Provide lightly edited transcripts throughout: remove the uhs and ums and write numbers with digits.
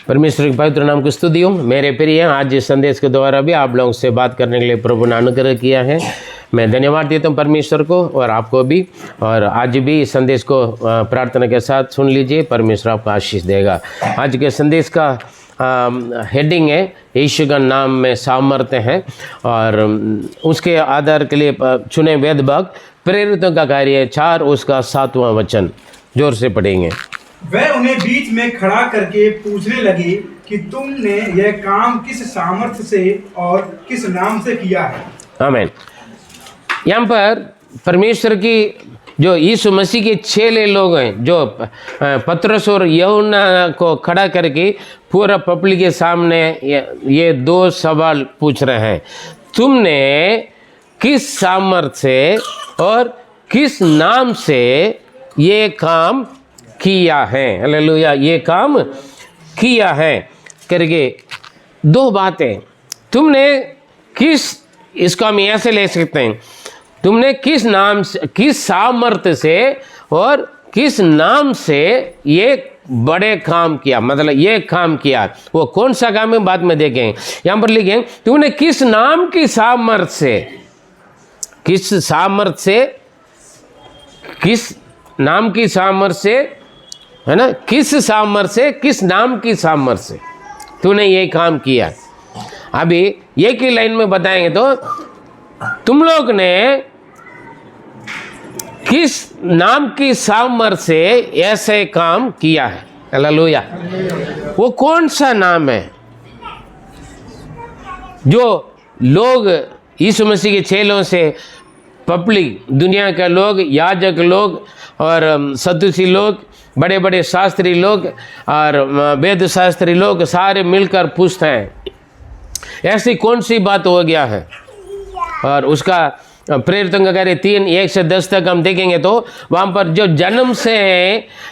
परमेश्वर के पवित्र नाम की स्तुति हो। मेरे प्रिय, आज इस संदेश के द्वारा भी आप लोगों से बात करने के लिए प्रभु ने अनुग्रह किया है। मैं धन्यवाद देता हूँ परमेश्वर को और आपको भी। और आज भी इस संदेश को प्रार्थना के साथ सुन लीजिए, परमेश्वर आपको आशीष देगा। आज के संदेश का हेडिंग है यीशु का नाम में सामर्थ्य है, और उसके आधार के लिए चुने वेद भाग प्रेरितों का कार्य 4 उसका 7वां वचन जोर से पढ़ेंगे। वह उन्हें बीच में खड़ा करके पूछने लगे कि तुमने यह काम किस सामर्थ्य से और किस नाम से किया है। आमीन। यहाँ पर परमेश्वर की जो यीशु मसीह के चेले लोग हैं, जो पतरस और यूहन्ना को खड़ा करके पूरा पब्लिक के सामने ये 2 सवाल पूछ रहे हैं। तुमने किस सामर्थ्य से और किस नाम से ये काम किया है। हालेलुया, ये काम किया है करके 2 बातें। तुमने किस, इसको हम ऐसे ले सकते हैं, तुमने किस नाम से, किस सामर्थ्य से और किस नाम से ये बड़े काम किया, मतलब ये काम किया। वो कौन सा काम है बाद में देखेंगे। यहाँ पर लिखें तुमने किस नाम की सामर्थ्य से, किस सामर्थ्य से, किस नाम की सामर्थ्य से, है ना, किस सामर्थ्य से, किस नाम की सामर्थ्य से तूने ये काम किया। अभी एक ही लाइन में बताएंगे तो तुम लोग ने किस नाम की सामर्थ्य से ऐसे काम किया है। हालेलुया। वो कौन सा नाम है जो लोग यीशु मसीह के चेलों से, पब्लिक दुनिया के लोग, याजक लोग और सदूसी लोग, बड़े बड़े शास्त्री लोग और वेद शास्त्री लोग सारे मिलकर पूछते हैं ऐसी कौन सी बात हो गया है। और उसका प्रेरितों का कार्य 3:1 से 10 तक हम देखेंगे तो वहाँ पर जो जन्म से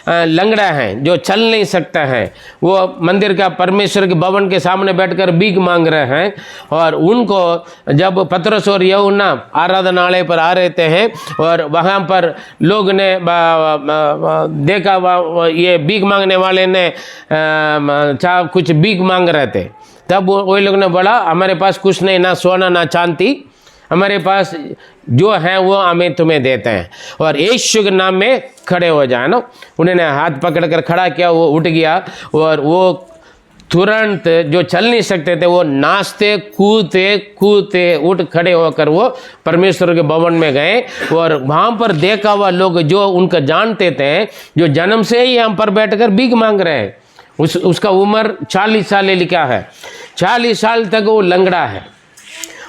लंगड़ा है, जो चल नहीं सकता है, वो मंदिर का परमेश्वर के भवन के सामने बैठकर भीख मांग रहे हैं। और उनको जब पतरस और यूहन्ना आराधनालय पर आ रहे हैं और वहाँ पर लोग ने देखा, ये भीख मांगने वाले ने कुछ भीख मांग रहे थे, तब वही लोग ने बोला हमारे पास कुछ नहीं, ना सोना ना चांदी, हमारे पास जो है वो हमें तुम्हें देते हैं, और यीशु के नाम में खड़े हो जाए ना। उन्होंने हाथ पकड़कर खड़ा किया, वो उठ गया और वो तुरंत, जो चल नहीं सकते थे वो नाचते कूदते उठ खड़े होकर वो परमेश्वर के भवन में गए। और वहाँ पर देखा हुआ लोग जो उनका जानते थे, जो जन्म से ही हम पर बैठकर भीख मांग रहे हैं, उसका उम्र 40 साल लिखा है, 40 साल तक वो लंगड़ा है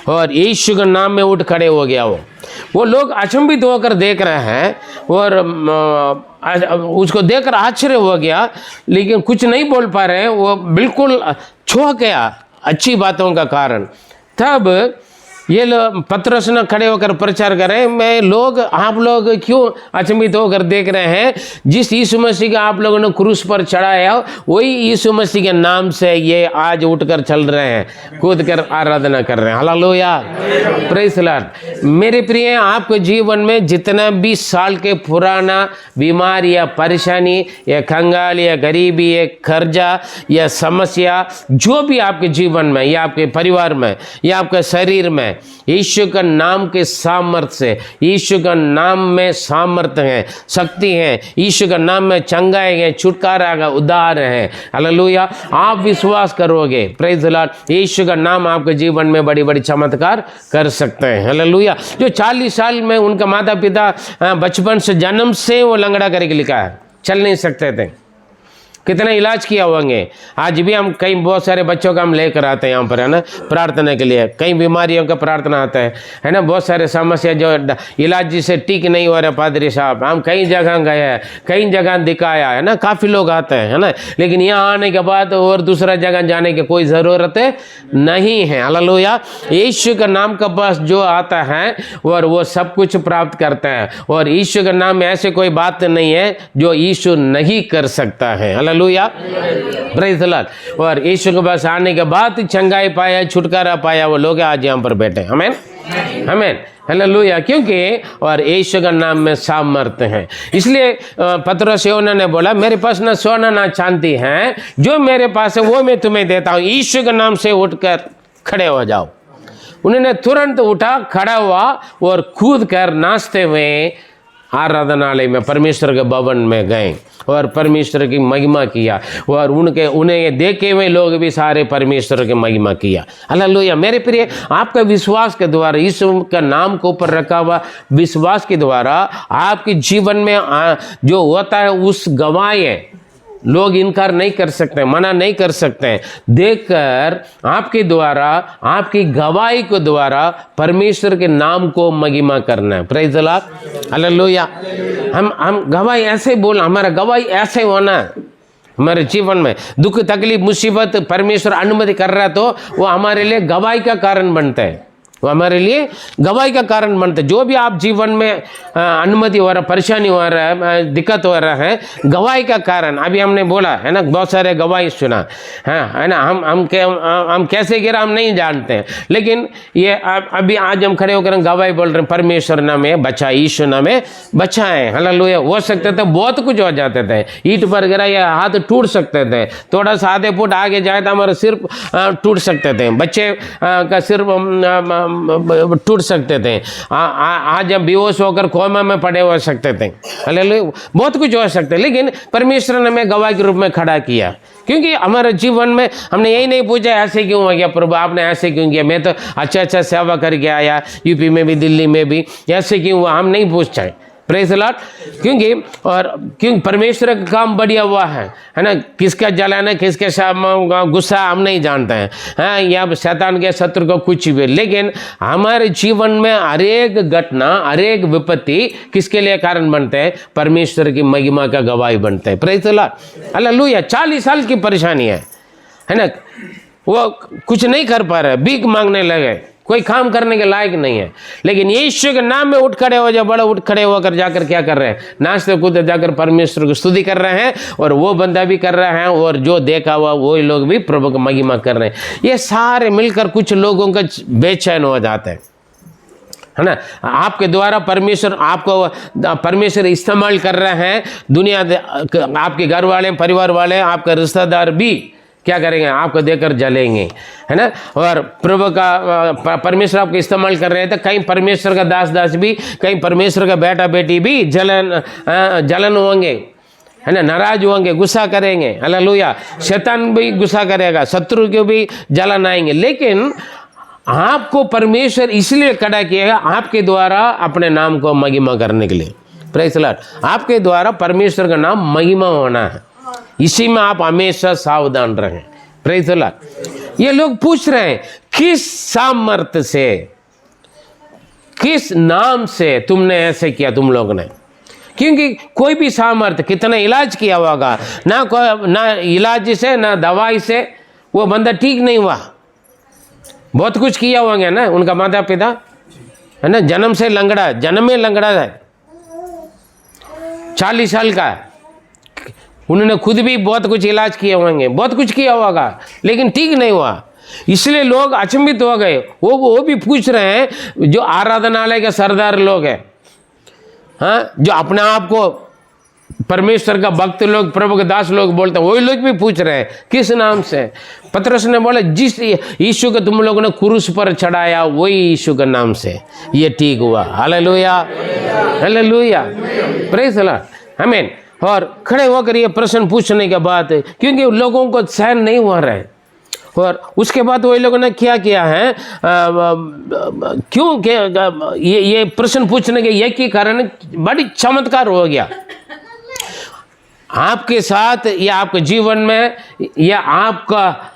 और यीशु के नाम में उठ खड़े हो गया। वो लोग अचंभित होकर देख रहे हैं और उसको देखकर आश्चर्य हो गया, लेकिन कुछ नहीं बोल पा रहे हैं, वो बिल्कुल छो गया अच्छी बातों का कारण। तब ये लोग पतरस ने खड़े होकर प्रचार करें, मैं लोग, आप लोग क्यों अचंभित होकर देख रहे हैं, जिस यीशु मसीह का आप लोगों ने क्रूस पर चढ़ाया वही यीशु मसीह के नाम से ये आज उठकर चल रहे हैं, कूद कर आराधना कर रहे हैं। Hallelujah, praise the Lord. मेरे प्रिय, आपके जीवन में जितना 20 साल के पुराना बीमार या परेशानी या कंगाल या गरीबी या कर्जा या समस्या, जो भी आपके जीवन में या आपके परिवार में या आपके शरीर में, यीशु का नाम के सामर्थ्य से, यीशु का नाम में सामर्थ्य है, शक्ति है, यीशु का नाम में चंगाई है, छुटकारा का उद्धार है। हालेलुया, आप विश्वास करोगे, प्रेज़ द लॉर्ड, यीशु का नाम आपके जीवन में बड़ी बड़ी चमत्कार कर सकते हैं। हालेलुया। जो 40 साल में उनका माता पिता बचपन से, जन्म से वो लंगड़ा करके लिखा है, चल नहीं सकते थे, कितना इलाज किया होंगे। आज भी हम कई बहुत सारे बच्चों का हम लेकर आते हैं यहाँ पर, है ना, प्रार्थना के लिए। कई बीमारियों का प्रार्थना आता है ना, बहुत सारे समस्या जो इलाज जिसे ठीक नहीं हो रहा पादरी साहब, हम कई जगह गए हैं, कई जगह दिखाया है ना, काफ़ी लोग आते हैं, है ना, लेकिन यहाँ आने के बाद और दूसरा जगह जाने की कोई ज़रूरत नहीं है। हालेलुया। यीशु का नाम का पास जो आता है और वो सब कुछ प्राप्त करता है, और यीशु का नाम में ऐसे कोई बात नहीं है जो यीशु नहीं कर सकता है। Hallelujah, praise the Lord. और यीशु के पास आने के बाद चंगाई पाया, छुटकारा पाया वो लोग आज यहाँ पर बैठे। आमीन। आमीन, हालेलुया। क्योंकि और यीशु का नाम में सामर्थ्य है। इसलिए पतरस यूहन्ना ने बोला, मेरे पास ना सोना ना चांदी है, जो मेरे पास है वो मैं तुम्हें देता हूँ, यीशु के नाम से उठकर खड़े हो जाओ। उन्होंने तुरंत उठा, खड़ा हुआ और कूद कर नाचते हुए आराधनालय में, परमेश्वर के भवन में गए और परमेश्वर की महिमा किया। और उन्हें देखे हुए लोग भी सारे परमेश्वर की महिमा किया। हालेलुया। मेरे प्रिय, आपका विश्वास के द्वारा, यीशु का नाम को ऊपर रखा हुआ विश्वास के द्वारा आपके जीवन में जो होता है उस गवाही लोग इनकार नहीं कर सकते, मना नहीं कर सकते। देखकर आपके द्वारा, आपकी गवाही के द्वारा परमेश्वर के नाम को महिमा करना है। Praise the Lord, hallelujah. हम गवाही ऐसे बोल, हमारा गवाही ऐसे होना है। हमारे जीवन में दुख तकलीफ मुसीबत परमेश्वर अनुमति कर रहा है तो वो हमारे लिए गवाही का कारण बनता है, वो हमारे लिए गवाही का कारण बनता है। जो भी आप जीवन में अनुमति हो रहा, परेशानी हो रहा है, दिक्कत हो रहा है, गवाही का कारण। अभी हमने बोला है ना, बहुत सारे गवाही सुना है ना। हम कैसे गिरा हम नहीं जानते हैं, लेकिन ये अभी आज हम खड़े होकर गवाही बोल रहे हैं, परमेश्वर नाम में बचा, यीशु नाम में बचाए। हालेलुया। हो सकते थे बहुत कुछ हो जाते थे, ईंट पर गिरा या हाथ टूट सकते थे, थोड़ा सा आधे फुट आगे जाए तो हमारा सिर टूट सकते थे, बच्चे का सिर टूट सकते थे, आज हम बेहोश होकर कोमा में पड़े हो सकते थे। हालेलुया। बहुत कुछ हो सकते, लेकिन परमेश्वर ने हमें गवाह के रूप में खड़ा किया। क्योंकि हमारे जीवन में हमने यही नहीं पूछा ऐसे क्यों हो गया प्रभु, आपने ऐसे क्यों किया, मैं तो अच्छा सेवा करके आया, यूपी में भी दिल्ली में भी, ऐसे क्यों हुआ, हम नहीं पूछते। Praise the Lord. क्योंकि परमेश्वर का काम बढ़िया हुआ है ना। किसका जलाना, किसके गुस्सा हम नहीं जानते हैं, या शैतान के शत्रु को कुछ भी, लेकिन हमारे जीवन में हर एक घटना, हर एक विपत्ति किसके लिए कारण बनते हैं, परमेश्वर की महिमा का गवाही बनते हैं। Praise the Lord, hallelujah. 40 साल की परेशानी है ना, वो कुछ नहीं कर पा रहे, भीख मांगने लगे, कोई काम करने के लायक नहीं है, लेकिन यीशु के नाम में उठ खड़े हो जाए, बड़ा उठ खड़े होकर जाकर क्या कर रहे हैं, नाचते कूदते जाकर परमेश्वर की स्तुति कर रहे हैं, और वो बंदा भी कर रहा है और जो देखा हुआ वो लोग भी प्रभु की महिमा कर रहे हैं। ये सारे मिलकर कुछ लोगों का बेचैन हो जाते हैं, है ना। आपके द्वारा परमेश्वर इस्तेमाल कर रहे हैं। दुनिया, आपके घर वाले, परिवार वाले, आपके रिश्तेदार भी क्या करेंगे, आपको देकर जलेंगे, है ना। और प्रभु का परमेश्वर आपको इस्तेमाल कर रहे थे, कहीं परमेश्वर का दास भी, कहीं परमेश्वर का बेटा बेटी भी जलन होंगे, है ना, नाराज होंगे, गुस्सा करेंगे। हालेलुया। शैतान भी गुस्सा करेगा, शत्रु को भी जलन आएंगे, लेकिन आपको परमेश्वर इसलिए खड़ा किएगा आपके द्वारा अपने नाम को महिमा करने के लिए। Praise the Lord. आपके द्वारा परमेश्वर का नाम महिमा होना है, इसी में आप हमेशा सावधान रहें। Praise the Lord. ये लोग पूछ रहे हैं, किस सामर्थ्य से, किस नाम से तुमने ऐसे किया तुम लोग ने। क्योंकि कोई भी सामर्थ्य, कितना इलाज किया होगा, ना इलाज से ना दवाई से वो बंदा ठीक नहीं हुआ। बहुत कुछ किया होंगे ना उनका माता पिता, है ना, जन्म से लंगड़ा, जन्म में लंगड़ा है, 40 साल का, उन्होंने खुद भी बहुत कुछ इलाज किए होंगे, बहुत कुछ किया होगा, लेकिन ठीक नहीं हुआ। इसलिए लोग अचंभित हो गए। वो भी पूछ रहे हैं, जो आराधनालय के सरदार लोग हैं, हाँ, जो अपने आप को परमेश्वर का भक्त लोग, प्रभु के दास लोग बोलते हैं, वही लोग भी पूछ रहे हैं किस नाम से। पतरस ने बोला, जिस यीशु को तुम लोगों ने क्रूस पर चढ़ाया वही यीशु के नाम से ये ठीक हुआ। Hallelujah, hallelujah, praise the Lord, आमीन। और खड़े होकर ये प्रश्न पूछने के बाद, क्योंकि लोगों को सहन नहीं हुआ रहे, और उसके बाद वही लोगों ने क्या किया है, क्यों ये प्रश्न पूछने के एक ही कारण बड़ी चमत्कार हो गया आपके साथ, या आपके जीवन में, या आपका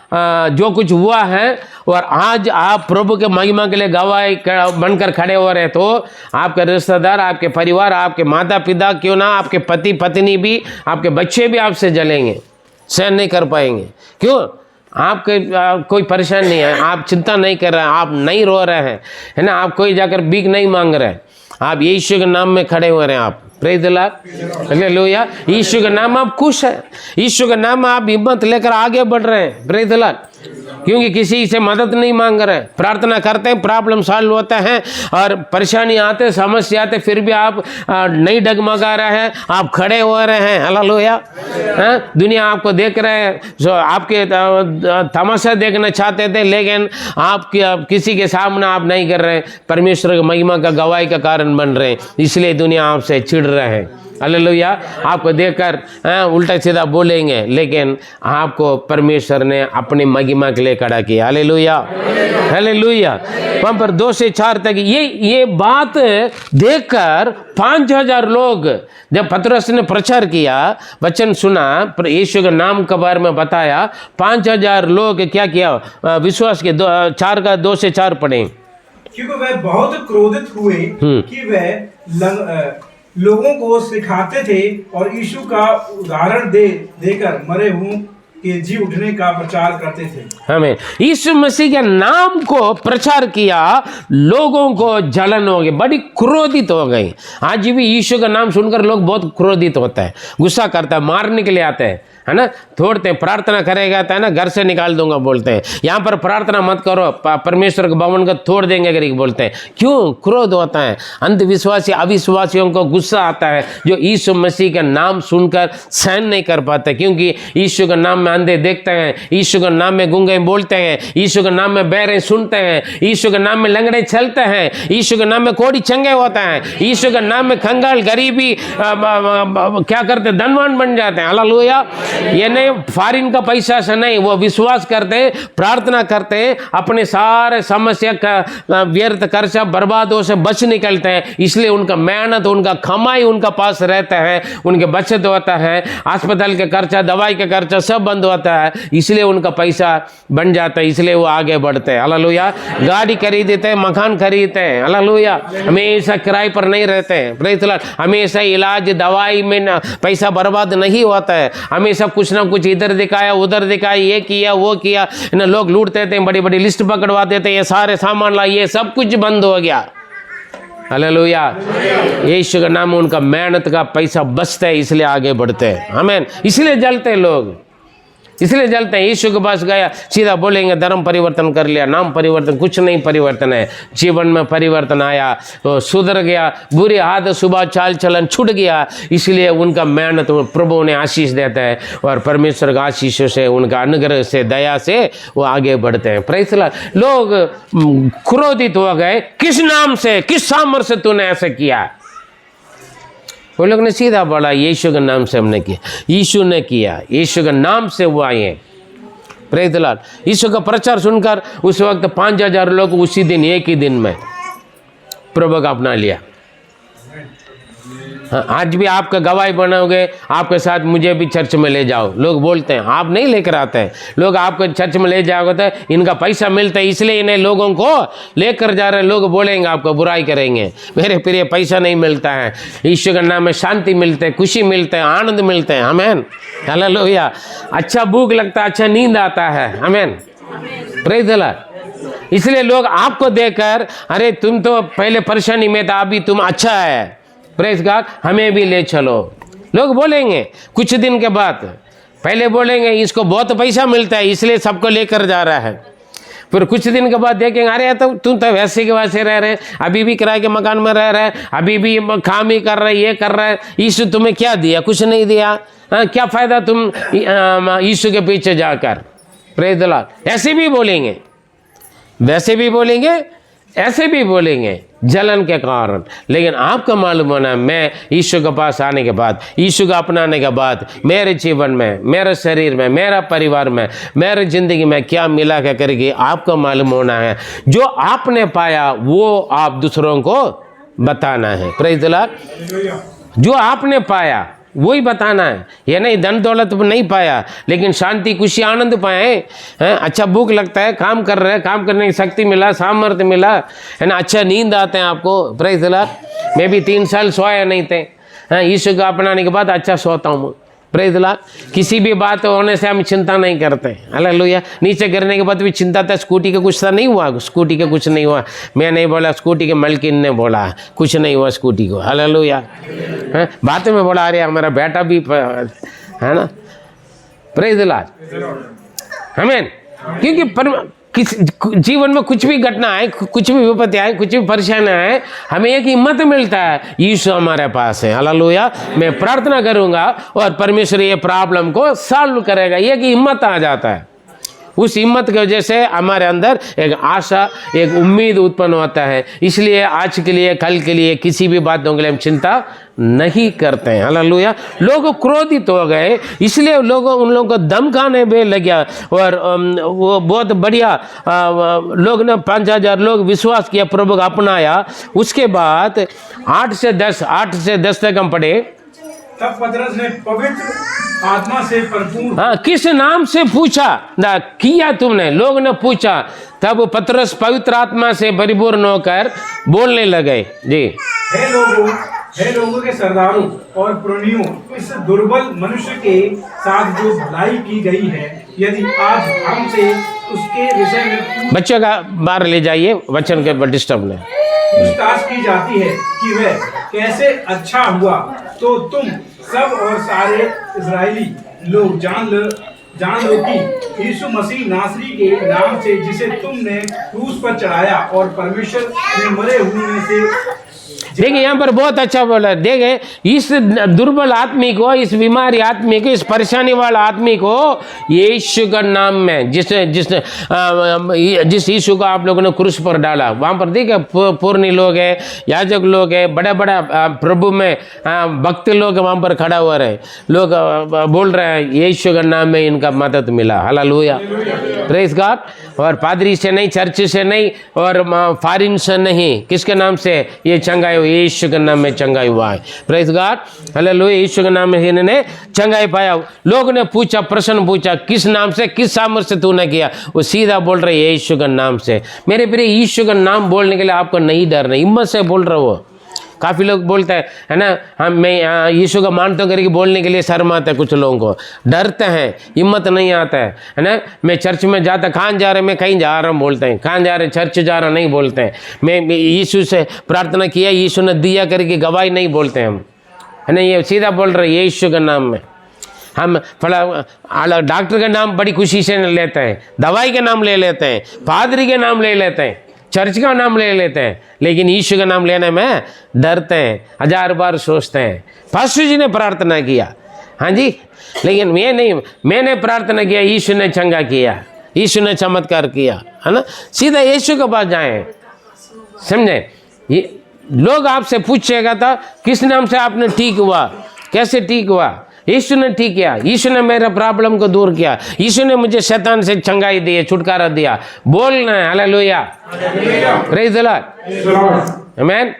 जो कुछ हुआ है, और आज आप प्रभु के महिमा के लिए गवाही बनकर खड़े हो रहे, तो आपके रिश्तेदार, आपके परिवार, आपके माता पिता, क्यों ना आपके पति पत्नी भी, आपके बच्चे भी आपसे जलेंगे, सहन नहीं कर पाएंगे। क्यों? आपके कोई परेशान नहीं है, आप चिंता नहीं कर रहे हैं, आप नहीं रो रहे हैं, है ना, आप कोई जाकर भीख नहीं मांग रहे, आप यीशु के नाम में खड़े हो रहे हैं। आप प्रेज़ द लॉर्ड, हालेलुया। यीशु का नाम आप खुश है, यीशु का नाम आप हिम्मत लेकर आगे बढ़ रहे हैं। Praise the Lord. क्योंकि किसी से मदद नहीं मांग रहे, प्रार्थना करते हैं, प्रॉब्लम सॉल्व होता है, और परेशानी आते, समस्या आते, फिर भी आप नहीं डगमगा रहे हैं, आप खड़े हो रहे हैं। हालेलुया। दुनिया आपको देख रहे हैं, जो आपके तमाशा देखना चाहते थे, लेकिन आप किसी के सामने आप नहीं कर रहे, परमेश्वर की महिमा का गवाही का कारण बन रहे हैं, इसलिए दुनिया आपसे चिढ़ रहे हैं। हालेलुया। आपको देखकर उल्टा सीधा बोलेंगे, लेकिन आपको परमेश्वर ने अपनी महिमा के लिए खड़ा किया। Hallelujah, hallelujah. वहाँ पर 2 से 4 तक ये बात देखकर 5000 लोग, जब पतरस ने प्रचार किया, वचन सुना, यीशु के नाम के बारे में बताया, 5000 लोग क्या किया, विश्वास के 2 से 4 पढ़े। क्योंकि वह बहुत क्रोधित हुए कि वह लोगों को सिखाते थे और यीशु का उदाहरण देकर मरे हुओं के जी उठने का प्रचार करते थे। हमें यीशु मसीह के नाम को प्रचार किया, लोगों को जलन हो गई, बड़ी क्रोधित हो गई। आज भी यीशु का नाम सुनकर लोग बहुत क्रोधित होता है, गुस्सा करता है, मारने के लिए आते हैं, है ना, थोड़ते हैं, प्रार्थना करेगा तो है ना, घर से निकाल दूंगा बोलते हैं, यहाँ पर प्रार्थना मत करो, परमेश्वर के भवन को तोड़ देंगे करके बोलते हैं। क्यों? क्रोध होता है। अंधविश्वासी अविश्वासियों को गुस्सा आता है, जो यीशु मसीह का नाम सुनकर सहन नहीं कर पाते, क्योंकि यीशु के नाम में अंधे देखते हैं, यीशु के नाम में गूंगे बोलते हैं, यीशु के नाम में बहरे सुनते हैं, यीशु के नाम में लंगड़े चलते हैं, यीशु के नाम में कोढ़ी चंगे होते हैं, यीशु के नाम में कंगाल गरीबी क्या करते, धनवान बन जाते हैं। हालेलुया। ये नहीं फॉरेन का पैसा से नहीं, वो विश्वास करते, प्रार्थना करते, अपने सारे समस्या का व्यर्थ खर्चा बर्बादों से बच निकलते हैं, इसलिए उनका मेहनत, उनका कमाई उनका पास रहता है, उनके बचत होता है, अस्पताल का खर्चा, दवाई का खर्चा सब बंद होता है, इसलिए उनका पैसा बन जाता है, इसलिए वो आगे बढ़ते हैं। हालेलुया। गाड़ी खरीदते हैं, मकान खरीदते हैं। हालेलुया। हमेशा किराए पर नहीं रहते हैं। Praise the Lord. हमेशा इलाज दवाई में पैसा बर्बाद नहीं होता है, हमेशा कुछ ना कुछ इधर दिखाया उधर दिखाया, ये किया वो किया, ना लोग लूटते थे, बड़ी बड़ी लिस्ट पकड़वा देते, ये सारे सामान ला, ये सब कुछ बंद हो गया। हालेलुया। यीशु का नाम, उनका मेहनत का पैसा बचता है, इसलिए आगे बढ़ते हैं। आमीन। इसलिए जलते हैं लोग, इसलिए जलते हैं। यीशु के पास गया, सीधा बोलेंगे धर्म परिवर्तन कर लिया, नाम परिवर्तन, कुछ नहीं परिवर्तन है। जीवन में परिवर्तन आया, तो सुधर गया, बुरी आदत सुबह चाल चलन छूट गया, इसलिए उनका मेहनत प्रभु ने आशीष देता है, और परमेश्वर का आशीषों से, उनका अनुग्रह से, दया से वो आगे बढ़ते हैं। Praise the Lord. लोग क्रोधित हो गए, किस नाम से, किस सामर्थ्य से तूने ऐसा किया? वो लोग ने सीधा बोला, यीशु के नाम से हमने किया, यीशु ने किया, यीशु के नाम से वो आए हैं। Praise the Lord. यीशु का प्रचार सुनकर उस वक्त 5000 लोग उसी दिन, एक ही दिन में प्रभु का अपना लिया। आज भी आपका गवाही बनाओगे, आपके साथ मुझे भी चर्च में ले जाओ, लोग बोलते हैं, आप नहीं लेकर आते हैं, लोग आपको चर्च में ले जाओगे तो इनका पैसा मिलता है, इसलिए इन्हें लोगों को लेकर जा रहे हैं। लोग बोलेंगे, आपको बुराई करेंगे, मेरे प्रिय पैसा नहीं मिलता है, ईश्वर के नाम में शांति मिलते है, खुशी मिलते है, आनंद मिलते हैं। आमीन। हालेलुया। अच्छा भूख लगता है, अच्छा नींद आता है। आमीन। Praise the Lord. इसलिए लोग आपको देखकर, अरे तुम तो पहले परेशानी में था, अभी तुम अच्छा है, प्रेज़ गॉड, हमें भी ले चलो। लोग बोलेंगे कुछ दिन के बाद, पहले बोलेंगे इसको बहुत पैसा मिलता है इसलिए सबको लेकर जा रहा है, फिर कुछ दिन के बाद देखेंगे, अरे तो तुम तो वैसे के वैसे रह रहे, अभी भी किराए के मकान में रह रहे, अभी भी काम ही कर रहे, ये कर रहे, यीशु तुम्हें क्या दिया? कुछ नहीं दिया। क्या फ़ायदा तुम यीशु के पीछे जाकर? Praise the Lord. ऐसे भी बोलेंगे, वैसे भी बोलेंगे, ऐसे भी बोलेंगे, जलन के कारण। लेकिन आपको मालूम होना, मैं यीशु के पास आने के बाद, यीशु को अपनाने के बाद, मेरे जीवन में, मेरे शरीर में, मेरा परिवार में, मेरे जिंदगी में क्या मिला क्या करेगी, आपको मालूम होना है। जो आपने पाया वो आप दूसरों को बताना है। Praise the Lord. जो आपने पाया वही बताना है। ये नहीं धन दौलत नहीं पाया, लेकिन शांति खुशी आनंद पाए हैं, अच्छा भूख लगता है, काम कर रहे हैं, काम करने की शक्ति मिला, सामर्थ्य मिला, है ना, अच्छा नींद आते हैं आपको। Praise the Lord. मैं भी 3 साल सोया नहीं थे, यीशु को अपनाने के बाद अच्छा सोता हूँ। Praise the Lord. किसी भी बात होने से हम चिंता नहीं करते। हालेलुया। नीचे गिरने के बाद भी चिंता था, स्कूटी का कुछ था, नहीं हुआ, स्कूटी का कुछ नहीं हुआ, मैं नहीं बोला, स्कूटी के मालकिन ने बोला कुछ नहीं हुआ स्कूटी को। हालेलुया। बात में बोला, अरे हमारा बेटा भी है ना। Praise the Lord. आमीन। क्योंकि किस जीवन में कुछ भी घटना आए, कुछ भी विपत्ति आए, कुछ भी परेशानी आए, हमें एक हिम्मत मिलता है, यीशु हमारे पास है। हालेलुया। मैं प्रार्थना करूंगा और परमेश्वर ये प्रॉब्लम को सॉल्व करेगा, ये कि हिम्मत आ जाता है। उस हिम्मत की वजह से हमारे अंदर एक आशा, एक उम्मीद उत्पन्न होता है। इसलिए आज के लिए, कल के लिए, किसी भी बातों के लिए हम चिंता नहीं करते हैं। हालेलुया। लोग क्रोधित हो गए, इसलिए उन लोगों को धमकाने में लग गया और वो बहुत बढ़िया लोग ने 5000 लोग विश्वास किया, प्रभु को अपनाया। उसके बाद 8 से 10 तक हम पढ़े। तब पतरस ने पवित्र आत्मा से भरपूर, हाँ, किस नाम से पूछा ना किया तुमने, लोग ने पूछा। तब पतरस पवित्र आत्मा से परिपूर्ण होकर बोलने लगे। जी, हे लोगों के सरदारों और पुरनियों, इस दुर्बल मनुष्य के साथ जो भलाई की गई है, यदि आज हमसे उसके विषय में बच्चों का बाहर ले जाइए, वचन के डिस्टर्ब नहीं। पूछताछ की जाती है कि वह कैसे अच्छा हुआ, तो तुम सब और सारे इजरायली लोग जान लो कि यीशु मसीह नासरी के नाम से, जिसे तुमने क्रूस पर चढ़ाया और परमेश्वर ने मरे हुए में से, देखिए यहाँ पर बहुत अच्छा बोला। देखिए, इस दुर्बल आदमी को, इस बीमारी आदमी को, इस परेशानी वाला आदमी को यीशु का नाम में, जिस यीशु को आप लोगों ने क्रूस पर डाला, वहाँ पर देखिए पूर्णी लोग हैं, याजक लोग हैं, बड़ा बड़ा प्रभु में भक्त लोग वहाँ पर खड़ा हुआ रहे। लोग बोल रहे हैं यीशु का नाम में इनका मदद मिला। Hallelujah, praise God. और पादरी से नहीं, चर्च से नहीं, और फॉरेन से नहीं, किसके नाम से ये चंगाई हुई? यीशु के नाम में चंगाई हुआ है। Praise God, hallelujah. यीशु के नाम में इन्होंने चंगाई पाया। लोगों ने पूछा, प्रश्न पूछा, किस नाम से, किस सामर्थ से तूने किया? वो सीधा बोल रहे यीशु के नाम से। मेरे प्रिय, यीशु का नाम बोलने के लिए आपको नहीं डरना, हिम्मत से बोल रहे हो। काफ़ी लोग बोलते हैं, है ना, मैं यीशु को मानता हूँ करके बोलने के लिए शर्म आता है, कुछ लोगों को डरते हैं, हिम्मत नहीं आता है ना। मैं चर्च में जाता, कहाँ जा रहे, मैं कहीं जा रहा हूँ बोलते हैं, कहाँ जा रहे, चर्च जा रहा नहीं बोलते हैं। मैं यीशु से प्रार्थना किया, यीशु ने दिया करके गवाही नहीं बोलते हैं हम, है ना। ये सीधा बोल रहे यीशु के नाम में। हम फला डॉक्टर का नाम बड़ी खुशी से लेते हैं, दवाई का नाम ले लेते हैं, पादरी के नाम ले लेते हैं, चर्च का नाम ले लेते हैं, लेकिन यीशु का नाम लेने में डरते हैं, 1000 बार सोचते हैं। पास्टर जी ने प्रार्थना किया, हाँ जी, लेकिन मैं नहीं, मैंने प्रार्थना किया, यीशु ने चंगा किया, यीशु ने चमत्कार किया, है ना। सीधा यीशु के पास जाएं, समझे। ये लोग आपसे पूछेगा था, किस नाम से आपने ठीक हुआ, कैसे ठीक हुआ? यीशु ने ठीक किया, यीशु ने मेरा प्रॉब्लम को दूर किया, यीशु ने मुझे शैतान से चंगाई दी, छुटकारा दिया। बोलना है हालेलुया, प्रेज द लॉर्ड, आमीन।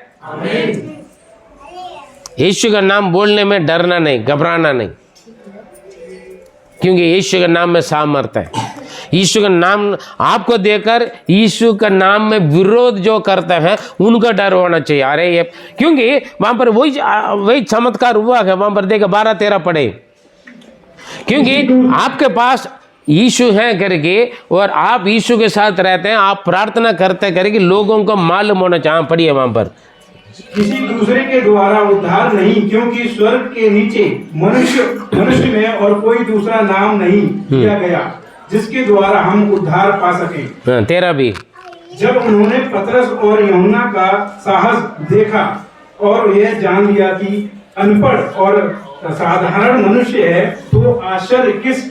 यीशु का नाम बोलने में डरना नहीं, घबराना नहीं, क्योंकि यीशु के नाम में सामर्थ है। यीशु का नाम आपको देकर यीशु का नाम में विरोध जो करते हैं उनका डर होना चाहिए। अरे ये, क्योंकि वहां पर वही चमत्कार हुआ है। वहां पर देखा 12-13 पढ़े, क्योंकि आपके पास यीशु है करके और आप यीशु के साथ रहते हैं, आप प्रार्थना करते करके लोगों को मालूम होना चाहिए। पढ़िए वहां पर, किसी दूसरे के द्वारा उद्धार नहीं, क्योंकि स्वर्ग के नीचे मनुष्य में और कोई दूसरा नाम नहीं दिया गया जिसके द्वारा हम उद्धार पा सकें। 13 भी। जब उन्होंने पतरस और यूहन्ना का साहस देखा और यह जान लिया कि अनपढ़ और साधारण मनुष्य है, तो आश्चर्य किस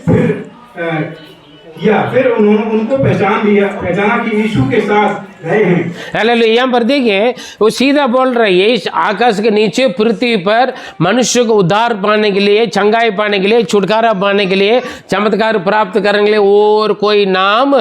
फिर उन्होंने उनको पहचाना कि यीशु के साथ रहे हैं। हालेलुया। यहाँ पर देखिए, वो सीधा बोल रही है, इस आकाश के नीचे पृथ्वी पर मनुष्य को उद्धार पाने के लिए, चंगाई पाने के लिए, छुटकारा पाने के लिए, चमत्कार प्राप्त करने के लिए और कोई नाम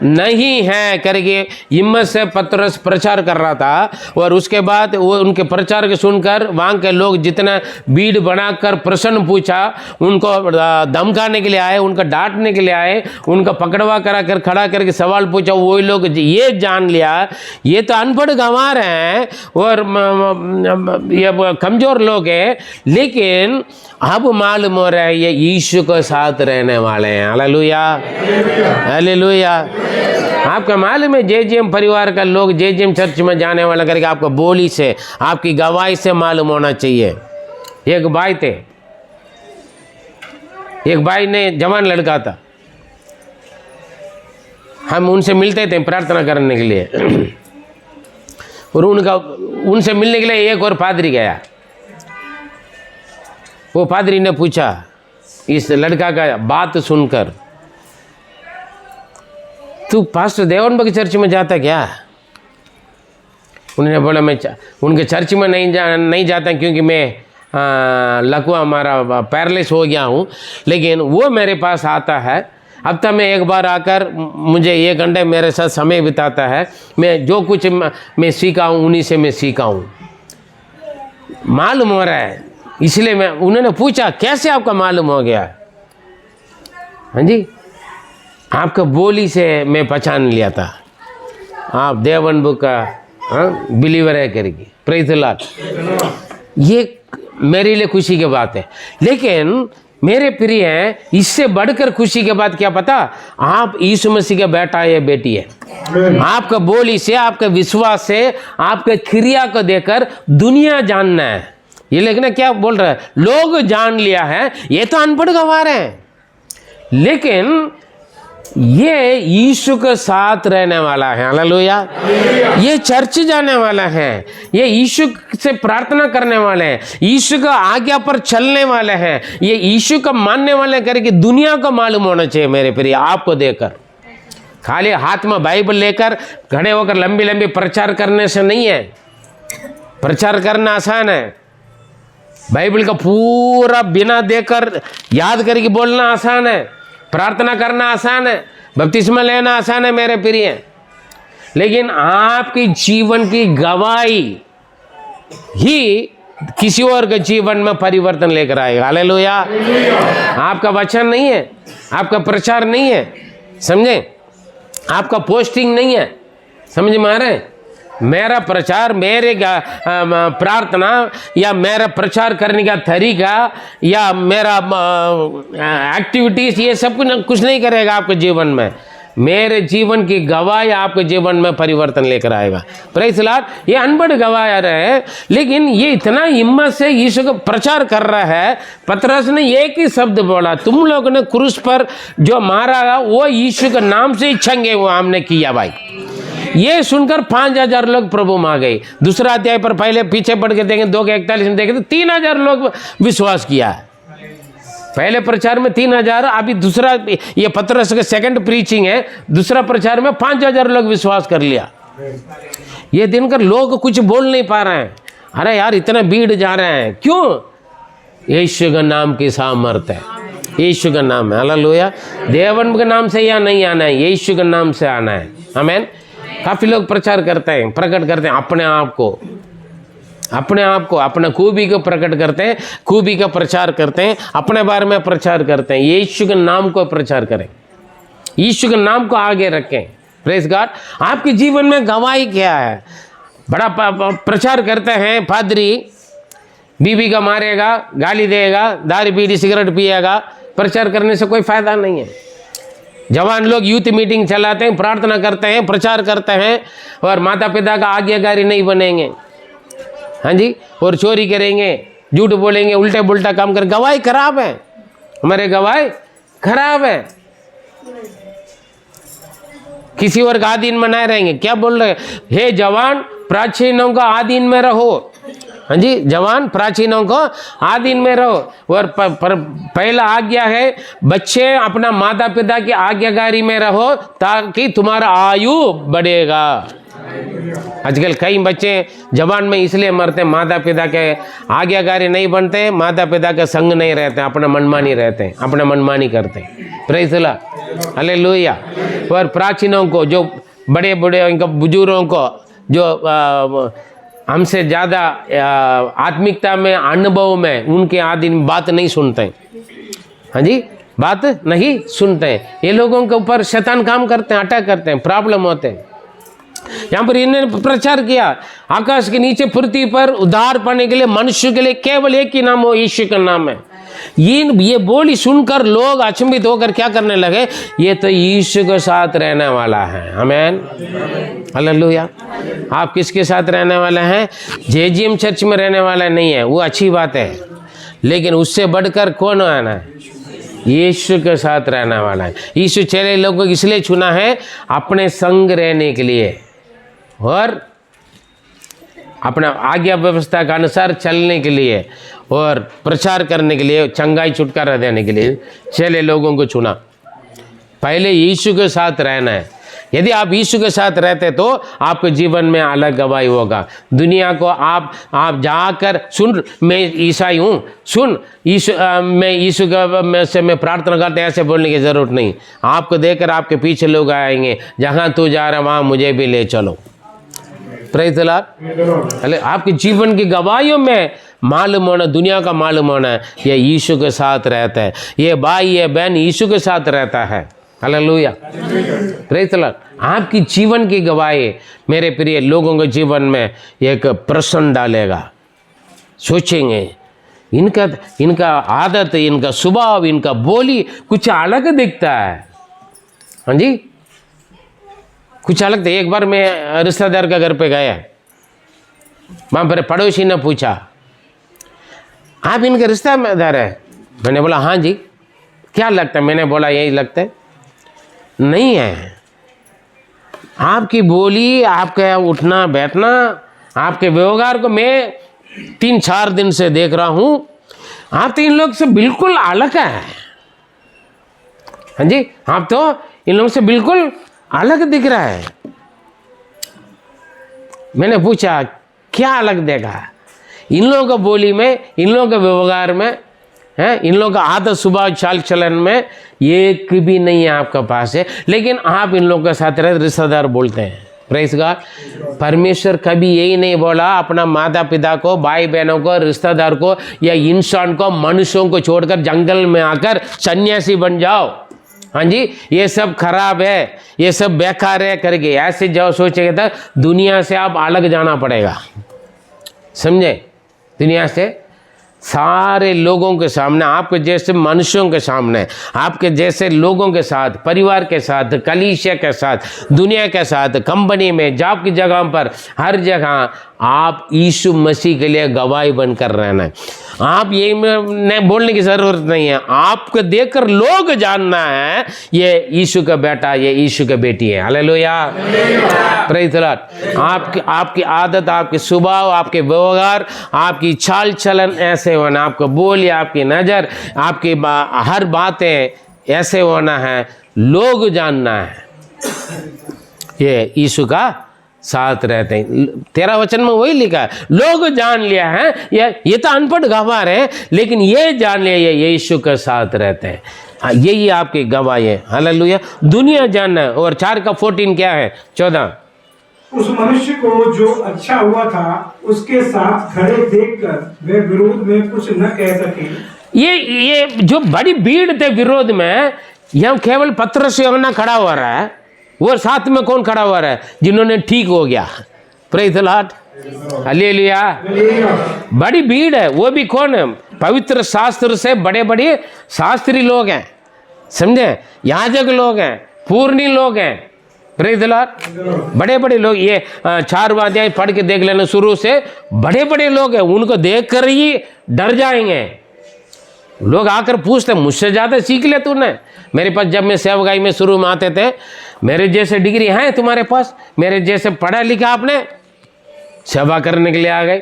नहीं है करके हिम्मत से पतरस प्रचार कर रहा था। और उसके बाद वो उनके प्रचार के सुनकर वहाँ के लोग जितना भीड़ बनाकर प्रश्न पूछा, उनको धमकाने के लिए आए, उनका डांटने के लिए आए, उनका पकड़वा करा कर खड़ा करके सवाल पूछा, वही लोग ये जान लिया ये तो अनपढ़ गंवार हैं और ये कमजोर लोग हैं, लेकिन अब मालूम हो रहा है ये यीशु के साथ रहने वाले हैं। Hallelujah, hallelujah. आपका मालूम है जेजेएम परिवार का लोग, जेजेएम चर्च में जाने वाला करके आपको बोली से, आपकी गवाही से मालूम होना चाहिए। एक भाई थे, एक भाई ने जवान लड़का था, हम उनसे मिलते थे प्रार्थना करने के लिए और उनसे मिलने के लिए एक और पादरी गया। वो पादरी ने पूछा इस लड़का का बात सुनकर, तू पास्टर देवनबग चर्च में जाता क्या? उन्होंने बोला मैं उनके चर्च में नहीं जाता क्योंकि मैं लकवा हमारा पैरलिस हो गया हूँ, लेकिन वो मेरे पास आता है। अब तक मैं एक बार आकर मुझे 1 घंटे मेरे साथ समय बिताता है। मैं जो कुछ मैं सीखा हूँ उन्हीं से मैं सीखा हूँ, मालूम हो रहा है। इसलिए मैं उन्होंने पूछा कैसे आपका मालूम हो गया? हाँ जी, आपका बोली से मैं पहचान लिया था आप देवनबग का बिलीवर है करके। Praise the Lord. ये मेरे लिए खुशी की बात है। लेकिन मेरे प्रिय हैं, इससे बढ़कर खुशी की बात क्या पता? आप यीशु मसीह का बेटा या बेटी है। आपका बोली से, आपके विश्वास से, आपके क्रिया को देखकर दुनिया जानना है। ये लेकिन क्या बोल रहा है? लोग जान लिया है, ये तो अनपढ़ गवार हैं, लेकिन ये यीशु के साथ रहने वाला है। हालेलुया। ये चर्च जाने वाला है, ये यीशु से प्रार्थना करने वाले हैं, यीशु का आज्ञा पर चलने वाले हैं, ये यीशु का मानने वाले करके दुनिया को मालूम होना चाहिए। मेरे प्रिय, आपको देखकर खाली हाथ में बाइबल लेकर खड़े होकर लंबी लंबी प्रचार करने से नहीं है। प्रचार करना आसान है, बाइबल का पूरा बिना देखकर याद करके बोलना आसान है, प्रार्थना करना आसान है, बपतिस्मा लेना आसान है मेरे प्रिय। लेकिन आपकी जीवन की गवाही ही किसी और के जीवन में परिवर्तन लेकर आएगा। हालेलुया। आपका वचन नहीं है, आपका प्रचार नहीं है, समझे? आपका पोस्टिंग नहीं है, समझ में आ रहे हैं? मेरा प्रचार, मेरे प्रार्थना या मेरा प्रचार करने का तरीका या मेरा एक्टिविटीज, ये सब कुछ नहीं करेगा आपके जीवन में। मेरे जीवन की गवाही आपके जीवन में परिवर्तन लेकर आएगा। Praise the Lord. ये अनपढ़ गवाह है, लेकिन ये इतना हिम्मत से यीशु का प्रचार कर रहा है। पतरस ने एक ही शब्द बोला, तुम लोगों ने क्रूस पर जो मारा वो यीशु के नाम से ही छंगे वो हमने किया भाई। ये सुनकर 5000 लोग प्रभु में आ गए। दूसरा अध्याय पर पहले पीछे पढ़ के देखें 2:41 में देखें तो 3000 लोग विश्वास किया है। पहले प्रचार में 3000, अभी दूसरा ये पतरस का सेकंड प्रीचिंग है, दूसरा प्रचार में 5000 लोग विश्वास कर लिया। ये दिन कर लोग कुछ बोल नहीं पा रहे हैं, अरे यार इतना भीड़ जा रहे हैं, क्यों? यीशु का नाम की सामर्थ है, यीशु का नाम है। हालेलुया। देवन के नाम से या नहीं आना है, यीशु के नाम से आना है। आमीन। काफ़ी लोग प्रचार करते हैं, प्रकट करते हैं अपने आप को, अपने खूबी को प्रकट करते हैं, खूबी का प्रचार करते हैं, अपने बारे में प्रचार करते हैं। यीशु के नाम को प्रचार करें, यीशु के नाम को आगे रखें। Praise God. आपके जीवन में गवाही क्या है? बड़ा प्रचार करते हैं, पादरी बीवी का मारेगा, गाली देगा, दारू बीड़ी सिगरेट पिएगा, प्रचार करने से कोई फायदा नहीं है। जवान लोग यूथ मीटिंग चलाते हैं, प्रार्थना करते हैं, प्रचार करते हैं और माता पिता का आज्ञाकारी नहीं बनेंगे, हाँ जी, और चोरी करेंगे, झूठ बोलेंगे, उल्टे पुल्टा काम करेंगे। गवाही खराब है, हमारे गवाही खराब है। किसी और का अधीन बनाए रहेंगे। क्या बोल रहे हैं? हे जवान, प्राचीनों का अधीन में रहो। हाँ जी, जवान प्राचीनों को अधीन में रहो। और पहला आज्ञा है, बच्चे अपना माता पिता की आज्ञाकारी में रहो ताकि तुम्हारा आयु बढ़ेगा। आजकल कई बच्चे जवान में इसलिए मरते हैं, माता पिता के आज्ञाकारी नहीं बनते, माता पिता के संग नहीं रहते, अपना मनमानी रहते हैं, अपना मनमानी करते हैं। Praise the Lord. हालेलुया। और प्राचीनों को, जो बड़े बड़े उनका बुजुर्गों को, जो हमसे ज़्यादा आत्मिकता में, अनुभव में, उनके आदमी बात नहीं सुनते हैं। हाँ जी, बात नहीं सुनते हैं। ये लोगों के ऊपर शैतान काम करते हैं, अटैक करते हैं, प्रॉब्लम होते हैं। यहाँ पर इन्होंने प्रचार किया, आकाश के नीचे पृथ्वी पर उद्धार पाने के लिए मनुष्य के लिए केवल एक ही नाम हो, यीशु का नाम है। ये बोली सुनकर लोग अचंभित होकर क्या करने लगे? ये तो यीशु के साथ रहने वाला है। आमीन। हालेलुया। आप किसके साथ रहने वाले हैं? जेजीएम चर्च में रहने वाला नहीं है, वो अच्छी बात है, लेकिन उससे बढ़कर कौन आना है? यीशु के साथ रहने वाला है। यीशु चेले लोगों को इसलिए चुना है अपने संग रहने के लिए और अपना आज्ञा व्यवस्था के अनुसार चलने के लिए और प्रचार करने के लिए, चंगाई छुटकारा देने के लिए चेले लोगों को चुना। पहले यीशु के साथ रहना है। यदि आप यीशु के साथ रहते तो आपके जीवन में अलग गवाही होगा। दुनिया को आप जाकर सुन, मैं ईसाई हूँ, सुन यीशु, मैं यीशु का मैं प्रार्थना करते, ऐसे बोलने की ज़रूरत नहीं। आपको देखकर आपके पीछे लोग आएंगे, जहाँ तू जा रहा वहाँ मुझे भी ले चलो। Praise the Lord. आपके जीवन की गवाहियों में मालूम होना, दुनिया का मालूम होना है ये यीशु के साथ रहता है, ये भाई ये बहन यीशु के साथ रहता है। Hallelujah, praise the Lord. आपकी जीवन की गवाही मेरे प्रिय लोगों के जीवन में एक प्रश्न डालेगा। सोचेंगे इनका आदत, इनका स्वभाव, इनका बोली कुछ अलग दिखता है। हाँ जी, कुछ अलग था। एक बार मैं रिश्तेदार के घर पे गया, वहाँ पर पड़ोसी ने पूछा आप इनके रिश्तेदार है? मैंने बोला हाँ जी। क्या लगता है? मैंने बोला यही लगता है। नहीं है, आपकी बोली, आपका उठना बैठना, आपके व्यवहार को मैं 3-4 दिन से देख रहा हूँ, आप तो इन लोग से बिल्कुल अलग है। हाँ जी, आप तो इन लोग से बिल्कुल अलग दिख रहा है। मैंने पूछा क्या अलग देखा? इन लोगों का बोली में, इन लोगों का व्यवहार में है, इन लोगों का आदत स्वभाव चाल चलन में एक भी नहीं है आपका पास है, लेकिन आप इन लोगों के साथ रहते रिश्तेदार बोलते हैं। Praise God. परमेश्वर कभी यही नहीं बोला अपना माता पिता को, भाई बहनों को, रिश्तेदार को या इंसान को, मनुष्यों को छोड़कर जंगल में आकर सन्यासी बन जाओ। हाँ जी, ये सब खराब है, ये सब बेकार है करके ऐसे जाओ सोचेगा तो दुनिया से आप अलग जाना पड़ेगा। समझे? दुनिया से सारे लोगों के सामने, आपके जैसे मनुष्यों के सामने, आपके जैसे लोगों के साथ, परिवार के साथ, कलीसिया के साथ, दुनिया के साथ, कंपनी में, जॉब की जगह पर, हर जगह आप यीशु मसीह के लिए गवाही बनकर रहना है। आप ये नहीं बोलने की ज़रूरत नहीं है, आपको देखकर लोग जानना है ये यीशु का बेटा, ये यीशु का बेटी है। Hallelujah, praise the Lord. आपकी आदत, आपके स्वभाव, आपके व्यवहार, आपकी चाल चलन ऐसे होना, आपका बोली, आपकी नज़र, आपकी हर बातें ऐसे होना है, लोग जानना है ये यीशु का साथ रहते हैं। 13 वचन में वही लिखा है, लोग जान लिया है, ये तो अनपढ़ गवार है, लेकिन ये जान लिया ये यीशु के साथ रहते हैं। यही आपकी गवाही है। हालेलुया। दुनिया जानना है। और 4 का 14 क्या है? 14, उस मनुष्य को जो अच्छा हुआ था उसके साथ खड़े देखकर वे विरोध में कुछ न कह सके। ये जो बड़ी भीड़ थे विरोध में, यहाँ केवल पतरस यूहन्ना खड़ा हो रहा है, वो साथ में कौन खड़ा हुआ है? जिन्होंने ठीक हो गया। Praise the Lord, hallelujah. बड़ी भीड़ है, वो भी कौन है? पवित्र शास्त्र से बड़े बड़े शास्त्री लोग हैं, समझे? याजक लोग हैं, पूर्णी लोग हैं। प्रेज़ द लॉर्ड, बड़े बड़े लोग। ये 4 अध्याय पढ़ के देख लेना, शुरू से बड़े बड़े लोग हैं, उनको देख कर ही डर जाएंगे। लोग आकर पूछते मुझसे ज़्यादा सीख ले तूने। मेरे पास जब मैं सेवकाई में शुरू में आते थे, मेरे जैसे डिग्री है तुम्हारे पास, मेरे जैसे पढ़ा लिखा, आपने सेवा करने के लिए आ गए,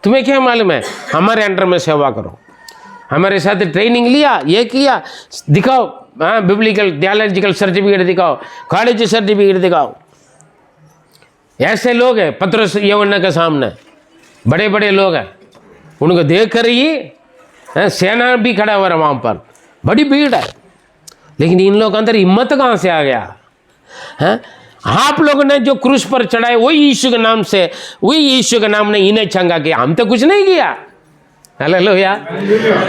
तुम्हें क्या मालूम है? हमारे अंडर में सेवा करो, हमारे साथ ट्रेनिंग लिया, ये किया, दिखाओ, हाँ, बिब्लिकल थियोलॉजिकल सर्टिफिकेट दिखाओ, कॉलेज सर्टिफिकेट दिखाओ। ऐसे लोग हैं पतरस यूहन्ना के सामने, बड़े बड़े लोग हैं, उनको देख कर ही सेना भी खड़ा हुआ है वहाँ पर, बड़ी भीड़ है। लेकिन इन लोगों के अंदर हिम्मत कहाँ से आ गया? हैं? आप लोगों ने जो क्रूस पर चढ़ाए वही यीशु के नाम से, वही यीशु के नाम ने इन्हें चंगा किया। हम तो कुछ नहीं किया। हालेलुया,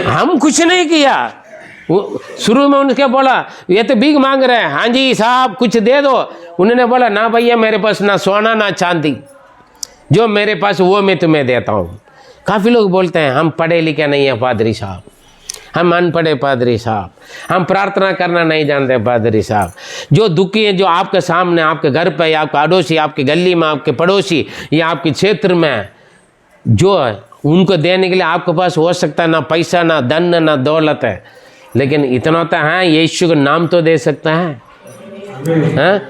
हम कुछ नहीं किया। शुरू में उनके बोला ये तो भीख मांग रहे हैं, हाँ जी साहब कुछ दे दो। उन्होंने बोला ना भैया, मेरे पास ना सोना ना चांदी, जो मेरे पास वो मैं तुम्हें देता हूँ। काफ़ी लोग बोलते हैं हम पढ़े लिखे नहीं है पादरी साहब, हम अनपढ़े पादरी साहब, हम प्रार्थना करना नहीं जानते पादरी साहब। जो दुखी हैं, जो आपके सामने, आपके घर पे, आपके अड़ोसी, आपके गली में, आपके पड़ोसी या आपके क्षेत्र में जो है, उनको देने के लिए आपके पास हो सकता है ना पैसा, ना धन, ना दौलत है, लेकिन इतना तो है, यीशु का नाम तो दे सकता है, हाँ?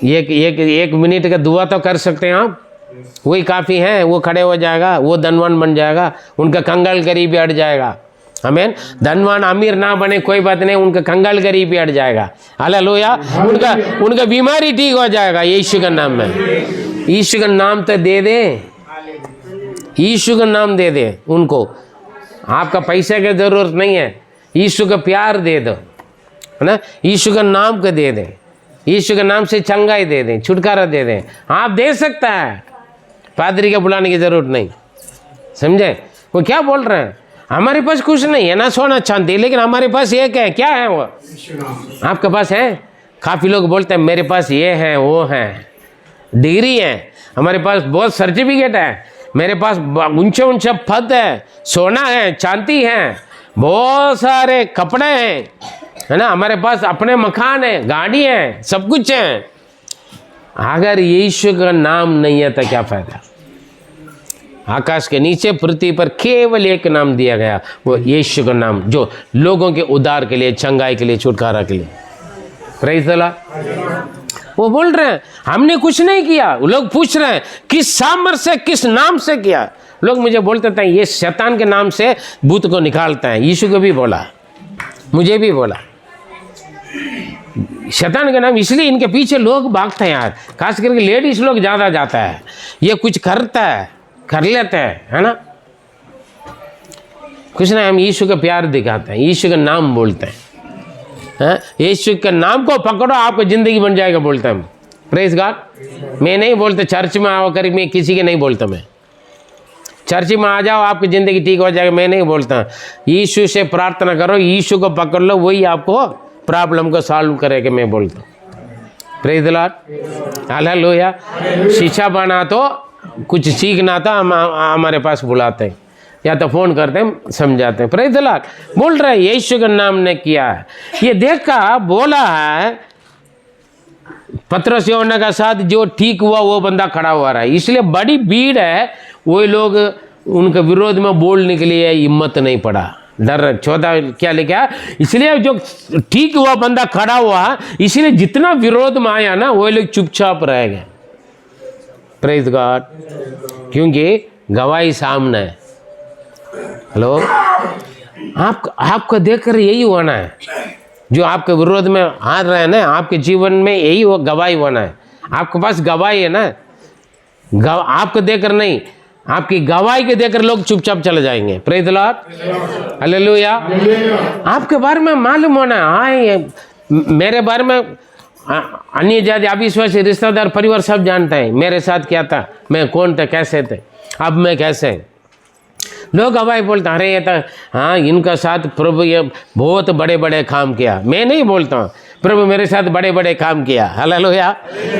एक मिनट का दुआ तो कर सकते हैं आप, वही काफ़ी है। वो खड़े हो जाएगा, वो धनवान बन जाएगा, उनका कंगाल गरीबी हट जाएगा। आमीन। धनवान अमीर ना बने कोई बात नहीं, उनका कंगाल गरीबी हट जाएगा। हालेलुया। उनका बीमारी ठीक हो जाएगा यीशु का नाम में। यीशु का नाम तो दे दे, यीशु का नाम दे दे उनको। आपका पैसे की जरूरत नहीं है, यीशु का प्यार दे दो, है ना। यीशु का नाम को दे दें, यीशु के नाम से चंगाई दे दें, छुटकारा दे दें। आप दे सकता है, पादरी के बुलाने की जरूरत नहीं। समझे? वो क्या बोल रहे हैं, हमारे पास कुछ नहीं है ना सोना चांदी, लेकिन हमारे पास एक है। क्या है वो? आपके पास है? काफ़ी लोग बोलते हैं मेरे पास ये है वो है, डिग्री है, हमारे पास बहुत सर्टिफिकेट है, मेरे पास ऊंचे ऊंचे पद है, सोना है, चांदी है, बहुत सारे कपड़े हैं, है ना, हमारे पास अपने मकान है, गाड़ी है, सब कुछ है। अगर यीशु का नाम नहीं है तो क्या फायदा? आकाश के नीचे पृथ्वी पर केवल एक नाम दिया गया, वो यीशु का नाम, जो लोगों के उद्धार के लिए, चंगाई के लिए, छुटकारा के लिए। Praise the Lord. वो बोल रहे हैं हमने कुछ नहीं किया। लोग पूछ रहे हैं किस सामर्थ से, किस नाम से किया। लोग मुझे बोलते थे ये शैतान के नाम से भूत को निकालता है। यीशु को भी बोला, मुझे भी बोला, शैतान का नाम। इसलिए इनके पीछे लोग भागते हैं यार, खास करके लेडीज लोग ज़्यादा जाता है। ये कुछ करता है, कर लेते हैं, है ना। कुछ नहीं, हम यीशु का प्यार दिखाते हैं, यीशु का नाम बोलते हैं। यीशु के नाम को पकड़ो, आपको जिंदगी बन जाएगा, बोलते हैं हम। Praise God. मैं नहीं बोलते चर्च में आओ कर, मैं किसी के नहीं बोलता, मैं चर्च में आ जाओ आपकी ज़िंदगी ठीक हो जाएगा, मैं नहीं बोलता। यीशु से प्रार्थना करो, यीशु को पकड़ लो, वही आपको प्रॉब्लम को सॉल्व करेगा, मैं बोलता हूँ। Praise the Lord. हालेलुया। शिक्षा बना तो कुछ सीखना था, हमारे पास बुलाते हैं या तो फ़ोन करते हैं, समझाते हैं। Praise the Lord. बोल रहे यीशु का नाम ने किया है, ये देखा बोला है। पतरस यूहन्ना का साथ जो ठीक हुआ वो बंदा खड़ा हुआ रहा है, इसलिए बड़ी भीड़ है। वही लोग उनके विरोध में बोलने के लिए हिम्मत नहीं पड़ा, डर। 14 क्या लिखा, इसलिए जो ठीक हुआ बंदा खड़ा हुआ, इसलिए जितना विरोध में आया ना वो लोग चुपचाप रह गए। Praise God. क्योंकि गवाही सामने है। हेलो, आपको देखकर यही होना है, जो आपके विरोध में आ रहे हैं ना, आपके जीवन में यही वो गवाही होना है। आपके पास गवाही है ना, आपको देकर नहीं, आपकी गवाही के देकर लोग चुपचाप चले जाएंगे। Praise the Lord. हालेलुया। आपके बारे में मालूम होना, हाँ मेरे बारे में अन्य जाति, अविश्वासी, रिश्तेदार, परिवार सब जानते हैं मेरे साथ क्या था, मैं कौन था, कैसे थे, अब मैं कैसे। लोग गवाही बोलते अरे ये तो हाँ इनका साथ प्रभु ये बहुत बड़े बड़े काम किया। मैं नहीं बोलता हूँ प्रभु मेरे साथ बड़े बड़े काम किया। हालेलुया।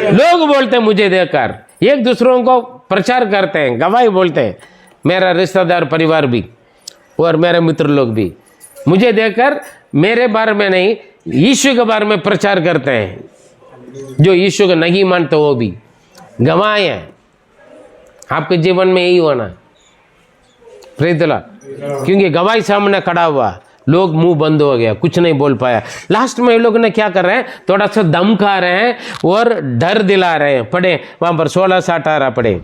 लोग बोलते हैं मुझे देखकर, एक दूसरों को प्रचार करते हैं, गवाही बोलते हैं। मेरा रिश्तेदार परिवार भी और मेरे मित्र लोग भी मुझे देखकर मेरे बारे में नहीं, यीशु के बारे में प्रचार करते हैं। जो यीशु को नहीं मानते वो भी गवाह हैं। आपके जीवन में यही होना। Praise the Lord. क्योंकि गवाही सामने खड़ा हुआ, लोग मुंह बंद हो गया, कुछ नहीं बोल पाया। लास्ट में ये लोग ने क्या कर रहे हैं, थोड़ा सा दम खा रहे हैं और डर दिला रहे हैं। पढ़े वहां पर 16-18 पढ़े।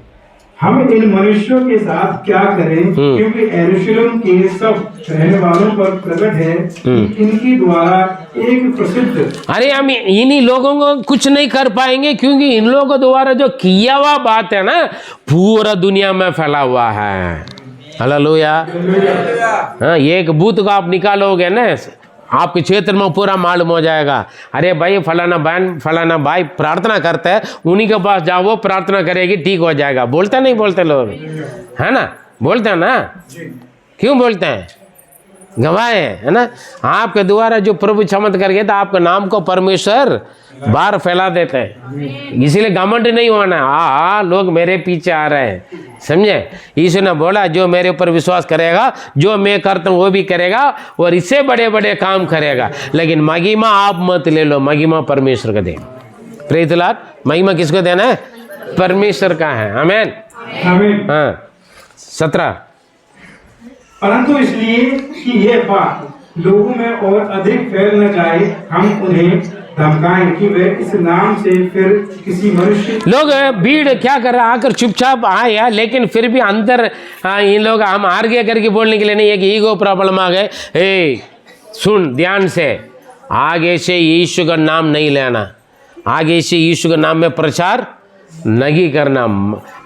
हम इन मनुष्यों के साथ क्या करें, क्योंकि यरूशलेम के सब रहने वालों पर प्रकट है कि इनकी द्वारा एक प्रसिद्ध। अरे हम इन्हीं लोगों को कुछ नहीं कर पाएंगे, क्योंकि इन लोगों द्वारा जो किया हुआ बात है ना पूरा दुनिया में फैला हुआ है। हालेलुया। हाँ, एक भूत को आप निकालोगे ना आपके क्षेत्र में पूरा मालूम हो जाएगा। अरे भाई फलाना बहन फलाना भाई प्रार्थना करता है, उन्हीं के पास जाओ, वो प्रार्थना करेगी, ठीक हो जाएगा। बोलते नहीं बोलते लोग, है ना, बोलते हैं ना, क्यों बोलते हैं, गवाह है ना। आपके द्वारा जो प्रभु चमत्कार किया था, आपके नाम को परमेश्वर बाहर फैला देते हैं। इसीलिए घमंड नहीं होना। हाँ लोग मेरे पीछे आ रहे हैं, समझे। यीशु ने बोला जो मेरे ऊपर विश्वास करेगा, जो मैं करता हूँ वो भी करेगा और इससे बड़े बड़े काम करेगा। लेकिन महिमा आप मत ले लो, महिमा परमेश्वर को दे। Praise the Lord. महिमा किसको देना है, परमेश्वर का है। आमीन। हाँ 17। परंतु इसलिए कि यह बात लोगों में और अधिक फैल न जाए, हम उन्हें धमकाएं कि वे इस नाम से फिर किसी मनुष्य। लोग भीड़ क्या कर रहा, आकर चुपचाप आया, लेकिन फिर भी अंदर इन लोग हम आर्ग्य करके बोलने के लिए नहीं, एक ईगो प्रॉब्लम आ गए। ए सुन ध्यान से, आगे से यीशु का नाम नहीं लेना, आगे से यीशु के नाम में प्रचार नहीं करना।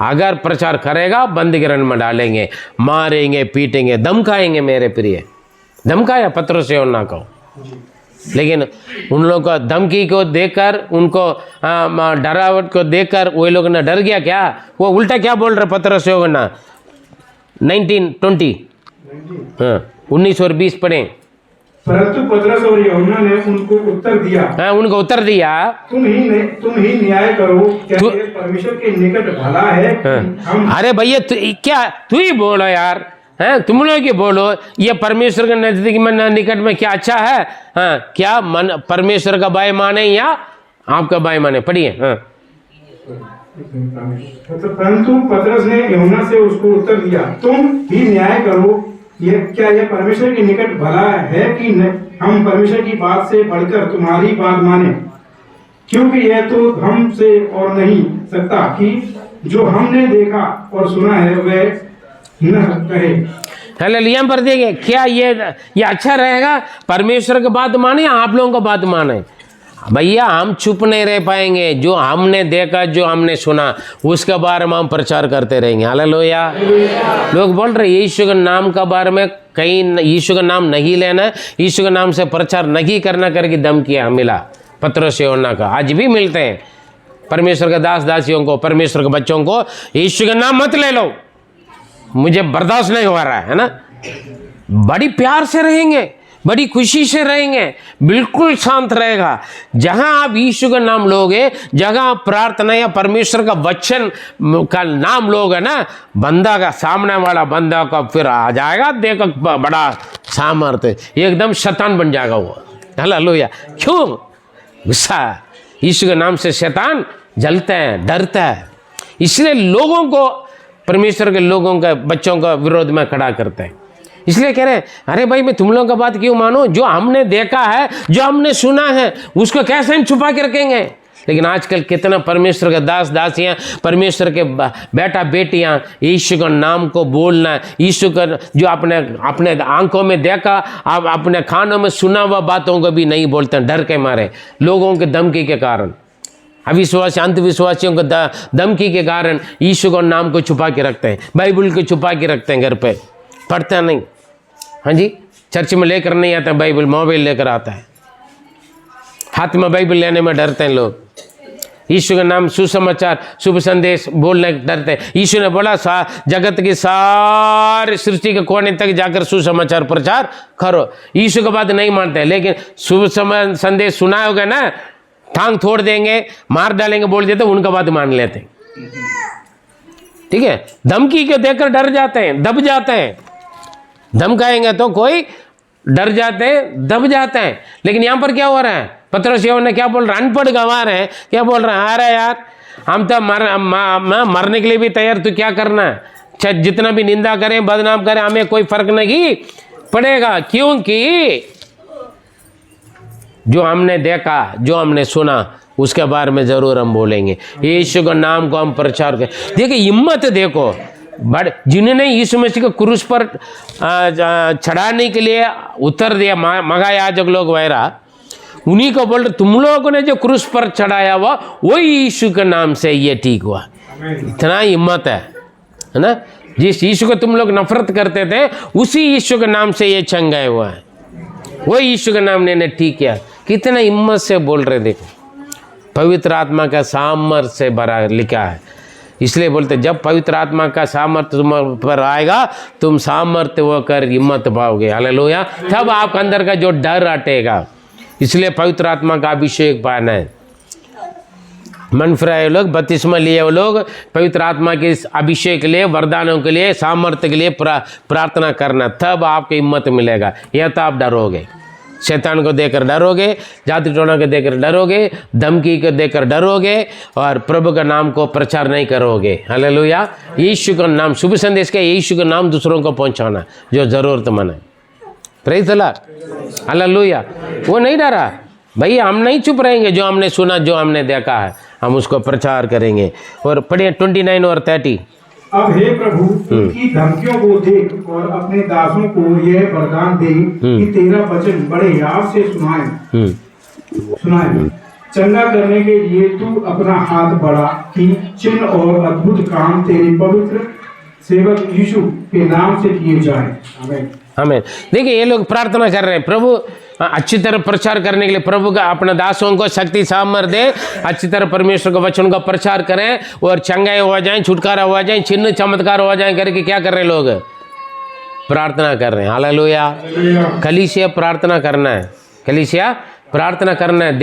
अगर प्रचार करेगा बंदीगृह में डालेंगे, मारेंगे, पीटेंगे, धमकाएंगे। मेरे प्रिय, धमकाया पत्रोस यूहन्ना को, लेकिन उन लोगों को धमकी को देखकर, उनको डरावट को देखकर वो लोग ने डर गया क्या? वो उल्टा क्या बोल रहे पत्रोस यूहन्ना 19:20, 19 और 20 पढ़े। परंतु पतरस और यूहन्ना ने उनको उत्तर दिया, उनको उत्तर दिया, तुम ही न्याय करो, क्या ये परमेश्वर के निकट भला है कि हम। अरे भैया क्या तू ही बोलो यार, हैं तुम लोग ही बोलो, ये परमेश्वर के नजदीक में निकट में क्या अच्छा है? हाँ, क्या मन परमेश्वर का बाय माने या आपका बाय माने? पढ़िए। हाँ, परंतु पतरस ने यूहन्ना से उसको उत्तर दिया, तुम ही न्याय करो, क्या यह परमेश्वर के निकट भला है कि हम परमेश्वर की बात से बढ़कर तुम्हारी बात माने? क्योंकि यह तो हमसे और नहीं सकता कि जो हमने देखा और सुना है वह न कहे। हालेलुया पर देखिए, क्या ये अच्छा रहेगा? परमेश्वर की बात माने या आप लोगों की बात माने? भैया हम चुप नहीं रह पाएंगे। जो हमने देखा, जो हमने सुना, उसके बारे में हम प्रचार करते रहेंगे। हालेलुया। लोग बोल रहे यीशु के नाम का बारे में, कहीं यीशु का नाम नहीं लेना, यीशु के नाम से प्रचार नहीं करना करके धमकियां मिला पत्रोस यूहन्ना का। आज भी मिलते हैं परमेश्वर के दास दासियों को, परमेश्वर के बच्चों को, यीशु का नाम मत ले लो, मुझे बर्दाश्त नहीं हो रहा है ना। बड़ी प्यार से रहेंगे, बड़ी खुशी से रहेंगे, बिल्कुल शांत रहेगा। जहां आप यीशु का नाम लोगे, जहां आप प्रार्थना या परमेश्वर का वचन का नाम लोगे ना, बंदा का, सामने वाला बंदा का फिर आ जाएगा देखो बड़ा सामर्थ्य, एकदम शैतान बन जाएगा वो। हालेलुया। क्यों? गुस्सा। यीशु के नाम से शैतान जलता है, डरता है, इसलिए लोगों को, परमेश्वर के लोगों का, बच्चों का विरोध में खड़ा करते हैं। इसलिए कह रहे हैं, अरे भाई मैं तुम लोगों का बात क्यों मानो? जो हमने देखा है, जो हमने सुना है, उसको कैसे हम छुपा के रखेंगे? लेकिन आजकल कितना परमेश्वर के दास दासियां, परमेश्वर के बेटा बेटियां यीशु का नाम को बोलना, यीशु का जो अपने आंखों में देखा, अब अपने कानों में सुना हुआ बातों को भी नहीं बोलते, डर के मारे, लोगों के धमकी के कारण, अविश्वासी अंधविश्वासियों को धमकी के कारण यीशु का नाम को छुपा के रखते हैं, बाइबल को छुपा के रखते हैं, घर पे पढ़ते नहीं। हाँ जी, चर्च में लेकर नहीं आता बाइबल, मोबाइल लेकर आता है, हाथ में बाइबल लेने में डरते हैं लोग। यीशु का नाम, सुसमाचार, शुभ संदेश बोलने डरते हैं। यीशु ने बोला जगत की सारी सृष्टि के कोने तक जाकर सुसमाचार प्रचार करो। यीशु की बात नहीं मानते, लेकिन शुभ संदेश सुना होगा ना, टांग तोड़ देंगे, मार डालेंगे बोल देते, उनका बात मान लेते हैं। ठीक है, धमकी को देखकर डर जाते हैं, दब जाते हैं। धमकाएंगे तो कोई डर जाते हैं, दब जाते हैं। लेकिन यहाँ पर क्या हो रहा है? पत्रोस यूहन्ना क्या बोल रहा है? अनपढ़ गंवा रहे हैं, क्या बोल रहे हैं? अरे यार हम तो मरने के लिए भी तैयार, तो क्या करना है? जितना भी निंदा करें, बदनाम करें, हमें कोई फर्क नहीं पड़ेगा, क्योंकि जो हमने देखा, जो हमने सुना, उसके बारे में जरूर हम बोलेंगे। यीशु का नाम को हम प्रचार करें। देखिए हिम्मत देखो, बड़ जिन्होंने यीशु मसीह को क्रूस पर चढ़ाने के लिए उत्तर दिया, महायाजक लोग वगैरह, उन्हीं को बोल रहे, तुम लोगों ने जो क्रूस पर चढ़ाया हुआ वही यीशु के नाम से ये ठीक हुआ। इतना हिम्मत है ना? जिस यीशु को तुम लोग नफरत करते थे, उसी यीशु के नाम से ये चंगाया हुआ है, वही यीशु के नाम ने ठीक किया। कितना हिम्मत से बोल रहे। देखो पवित्र आत्मा का सामर्थ्य से भरा लिखा है, इसलिए बोलते जब पवित्र आत्मा का सामर्थ्य तुम पर आएगा, तुम सामर्थ्य होकर हिम्मत पाओगे। हालेलुया। तब आपके अंदर का जो डर हटेगा। इसलिए पवित्र आत्मा का अभिषेक पाना है। मन फिराए लोग, बपतिस्मा लिए वो लोग पवित्र आत्मा के अभिषेक के लिए, वरदानों के लिए, सामर्थ्य के लिए प्रार्थना करना, तब आपको हिम्मत मिलेगा। यह तो आप डरोगे, शैतान को देकर डरोगे, जाति टोना को देकर डरोगे, धमकी को देकर डरोगे, और प्रभु का नाम को प्रचार नहीं करोगे। हालेलुया। यीशु का नाम, शुभ संदेश का यीशु का नाम दूसरों को पहुंचाना जो जरूरतमंद है। Praise the Lord, hallelujah. वो नहीं डरा भाई, हम नहीं चुप रहेंगे, जो हमने सुना, जो हमने देखा है, हम उसको प्रचार करेंगे। और पढ़िए 29 और 30। अब हे प्रभु, उनकी धमकियों को देख और अपने दासों को यह वरदान दे कि तेरा वचन बड़े याद से सुनाए चंगा करने के लिए तू अपना हाथ बढ़ा कि चिन्ह और अद्भुत काम तेरे पवित्र सेवक यीशु के नाम से किए जाए। आमीन। आमीन। देखिए ये लोग प्रार्थना कर रहे हैं, प्रभु अच्छी तरह प्रचार करने के लिए प्रभु का अपने दासों को शक्ति सामर्थ दे, अच्छी तरह परमेश्वर के वचन का प्रचार करें और चंगाई हो जाए, छुटकारा हो जाए, चिन्ह चमत्कार हो जाए करके क्या कर रहे हैं लोग? प्रार्थना कर रहे हैं। हालेलुया। कलीसिया प्रार्थना करना है, कलीसिया प्रार्थना करना है।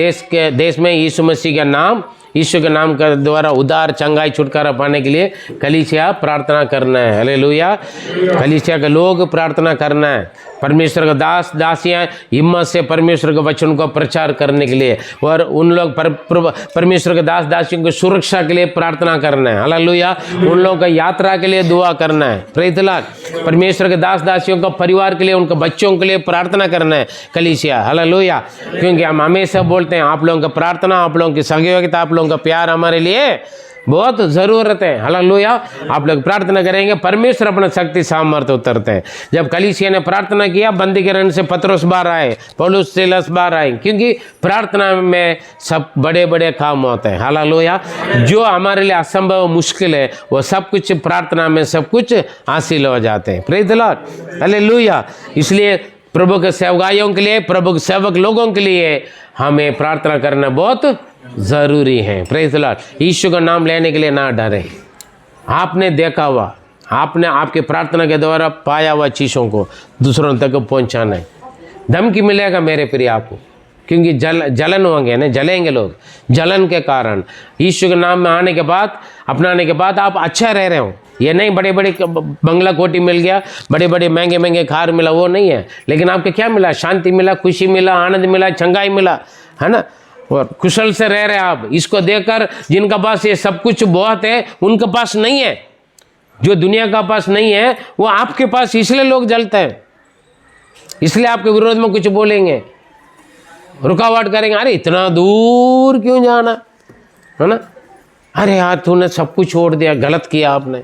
देश में यीशु मसीह का नाम, यीशु के नाम के द्वारा उद्धार, चंगाई, छुटकारा पाने के लिए कलीसिया प्रार्थना करना है। हालेलुया। कलीसिया के लोग प्रार्थना करना है, परमेश्वर का दास दासियाँ हिम्मत से परमेश्वर के वचन को प्रचार करने के लिए, और उन लोग परमेश्वर के दास दासियों की सुरक्षा के लिए प्रार्थना करना है। हालेलुया। उन लोगों का यात्रा के लिए दुआ करना है। Praise the Lord. परमेश्वर के दास दासियों का परिवार के लिए, उनके बच्चों के लिए प्रार्थना करना है कलीसिया। हालेलुया। क्योंकि हम हमेशा बोलते हैं आप लोगों का प्रार्थना, आप लोगों की सहयोगिता, आप लोगों का प्यार हमारे लिए बहुत ज़रूरत है। हालेलुया। आप लोग प्रार्थना करेंगे, परमेश्वर अपना शक्ति सामर्थ्य उतरते हैं। जब कलीसिया ने प्रार्थना किया, बंदी के रण से पतरस बाहर आए, पौलुस सीलास बाहर आए, क्योंकि प्रार्थना में सब बड़े बड़े काम होते हैं। हालेलुया। जो हमारे लिए असंभव मुश्किल है, वो सब कुछ प्रार्थना में सब कुछ हासिल हो जाते हैं। Praise the Lord, hallelujah. इसलिए प्रभु के सेवकाइयों के लिए, प्रभु के सेवक लोगों के लिए हमें प्रार्थना करना बहुत ज़रूरी है। Praise the Lord. यीशु का नाम लेने के लिए ना डरे। आपने देखा हुआ, आपने आपके प्रार्थना के द्वारा पाया हुआ चीज़ों को दूसरों तक पहुंचाना है। धमकी मिलेगा मेरे प्रिय आपको, क्योंकि जलन होंगे ना, जलेंगे लोग। जलन के कारण यीशु के नाम में आने के बाद, अपनाने के बाद आप अच्छा रह रहे हो। ये नहीं बड़े बड़े बंगला कोठी मिल गया, बड़े बड़े महंगे महंगे कार मिला, वो नहीं है। लेकिन आपको क्या मिला? शांति मिला, खुशी मिला, आनंद मिला, चंगाई मिला, है ना, और कुशल से रह रहे आप। इसको देखकर जिनका पास ये सब कुछ बहुत है, उनके पास नहीं है, जो दुनिया का पास नहीं है वो आपके पास, इसलिए लोग जलते हैं, इसलिए आपके विरोध में कुछ बोलेंगे, रुकावट करेंगे। अरे इतना दूर क्यों जाना, है ना, अरे यार तूने सब कुछ छोड़ दिया, गलत किया आपने,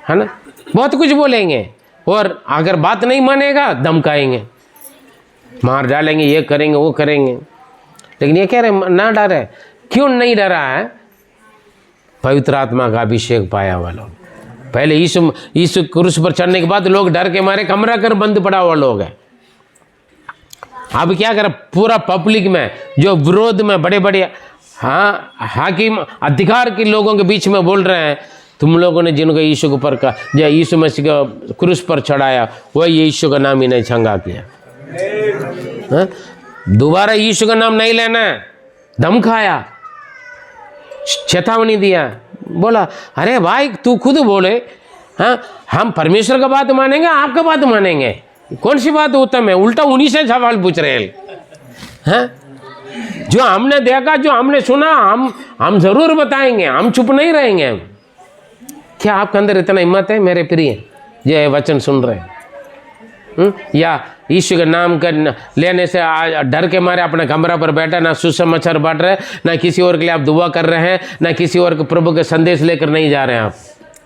है ना, बहुत कुछ बोलेंगे। और अगर बात नहीं मानेगा धमकाएंगे, मार डालेंगे, ये करेंगे, वो करेंगे। लेकिन ये कह रहे ना डरे। क्यों नहीं डरा है? पवित्र आत्मा का अभिषेक पाया हुआ लोग। पहले यीशु क्रूस पर चढ़ने के बाद लोग डर के मारे कमरा कर बंद पड़ा हुआ लोग है। अब क्या कर, पूरा पब्लिक में जो विरोध में बड़े बड़े हाकिम अधिकार के लोगों के बीच में बोल रहे हैं, तुम लोगों ने जिनको यीशु के ऊपर का, जो यीशु मसीह को क्रूस पर चढ़ाया, वही यीशु का नाम ही नहीं चंगा किया। दोबारा यीशु का नाम नहीं लेना है, धमकाया, चेतावनी दिया, बोला अरे भाई तू खुद बोले, हाँ हम परमेश्वर का बात मानेंगे, आपका बात मानेंगे, कौन सी बात उत्तम है? उल्टा उन्हीं से सवाल पूछ रहे हैं। जो हमने देखा, जो हमने सुना, हम जरूर बताएंगे, हम चुप नहीं रहेंगे। क्या आपके अंदर इतना हिम्मत है मेरे प्रिय, ये वचन सुन रहे हैं? या यीशु के नाम का लेने से डर के मारे अपने कमरा पर बैठा, ना सुसमाचार बांट रहे, ना किसी और के लिए आप दुआ कर रहे हैं, ना किसी और के प्रभु के संदेश लेकर नहीं जा रहे हैं, आप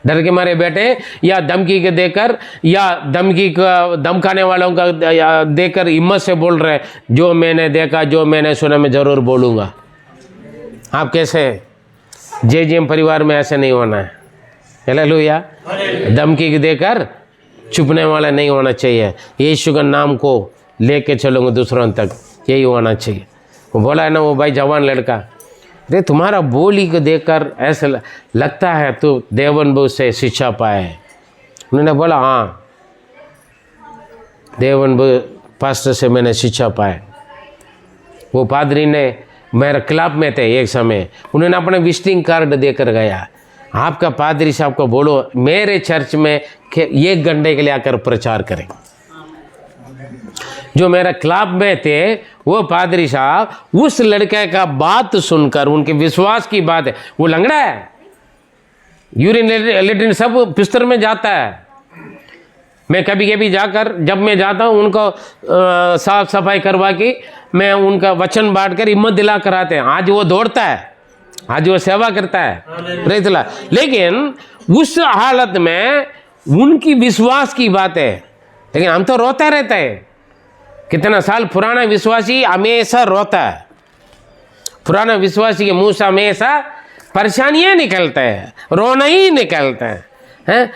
डर के मारे बैठे, या धमकी के देकर, या धमकी का धमकाने वालों का देकर हिम्मत से बोल रहे हैं, जो मैंने देखा, जो मैंने सुना, मैं ज़रूर बोलूँगा। आप कैसे? JGM परिवार में ऐसे नहीं होना है। हालेलुया। धमकी देकर छुपने वाला नहीं होना चाहिए। यीशु का नाम को लेके चलोगे दूसरों तक, यही होना चाहिए। वो बोला है ना, वो भाई जवान लड़का, अरे तुम्हारा बोली को देखकर ऐसा लगता है तो देवनबू से शिक्षा पाए है। उन्होंने बोला हाँ, देवनबू पास्टर से मैंने शिक्षा पाए। वो पादरी ने, मेरे क्लब में थे एक समय, उन्होंने अपना विजिटिंग कार्ड देकर गया, आपका पादरी साहब को बोलो मेरे चर्च में 1 घंटे के लिए आकर प्रचार करें। जो मेरा क्लब में थे वो पादरी साहब उस लड़के का बात सुनकर, उनके विश्वास की बात है, वो लंगड़ा है, यूरिन लेटरिन सब बिस्तर में जाता है, मैं कभी कभी जाकर, जब मैं जाता हूँ उनको साफ सफाई करवा के मैं उनका वचन बांट कर हिम्मत दिला कर आते हैं। आज वो दौड़ता है, आज वो सेवा करता है, प्रेज़ द लॉर्ड। लेकिन उस हालत में उनकी विश्वास की बात है, लेकिन हम तो रोता रहता है। कितना साल पुराना विश्वासी हमेशा रोता है, पुराना विश्वासी के मुंह से हमेशा परेशानियां निकलता है, रोना ही निकलता है।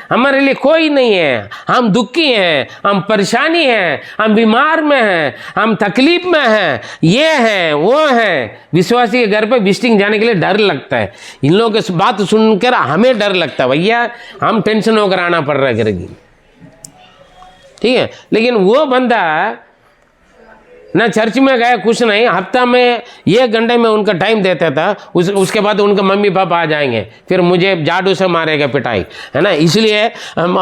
हमारे लिए कोई नहीं है, हम दुखी हैं, हम परेशानी हैं, हम बीमार में हैं, हम तकलीफ में हैं, ये हैं वो हैं। विश्वासी के घर पे विजिटिंग जाने के लिए डर लगता है। इन लोगों की बात सुनकर हमें डर लगता है, भैया हम टेंशन होकर आना पड़ रहा है करेगी, ठीक है। लेकिन वो बंदा ना चर्च में गया, कुछ नहीं, हफ्ता में 1 घंटे में उनका टाइम देता था। उसके बाद उनके मम्मी पापा आ जाएंगे, फिर मुझे जादू से मारेगा, पिटाई, है ना। इसलिए हम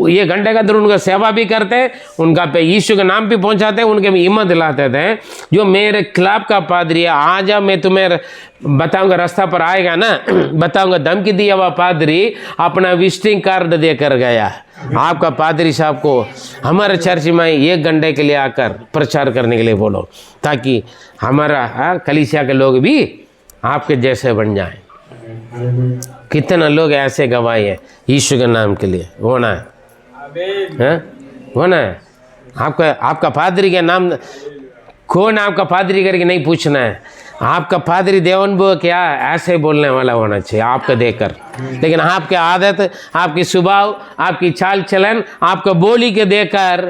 1 घंटे का अंदर उनका सेवा भी करते, उनका पे यीशु का नाम भी पहुंचाते, उनके हिम्मत दिलाते थे। जो मेरे क्लब का पादरी है, आज मैं तुम्हें बताऊंगा, रास्ता पर आएगा ना, बताऊंगा, धमकी दिया हुआ पादरी अपना विजिटिंग कार्ड देकर गया। आपका पादरी साहब को हमारे चर्च में 1 घंटे के लिए आकर प्रचार करने के लिए बोलो, ताकि हमारा कलीसिया के लोग भी आपके जैसे बन जाएं। कितना लोग ऐसे गवाही है यीशु के नाम के लिए, होना है, होना है। आपका पादरी का नाम कौन, आपका पादरी करके नहीं पूछना है। आपका पादरी देवन वो क्या ऐसे बोलने वाला होना चाहिए आपको देखकर। लेकिन आपके आदत, आपकी स्वभाव, आपकी चाल चलन, आपका बोली के देखकर,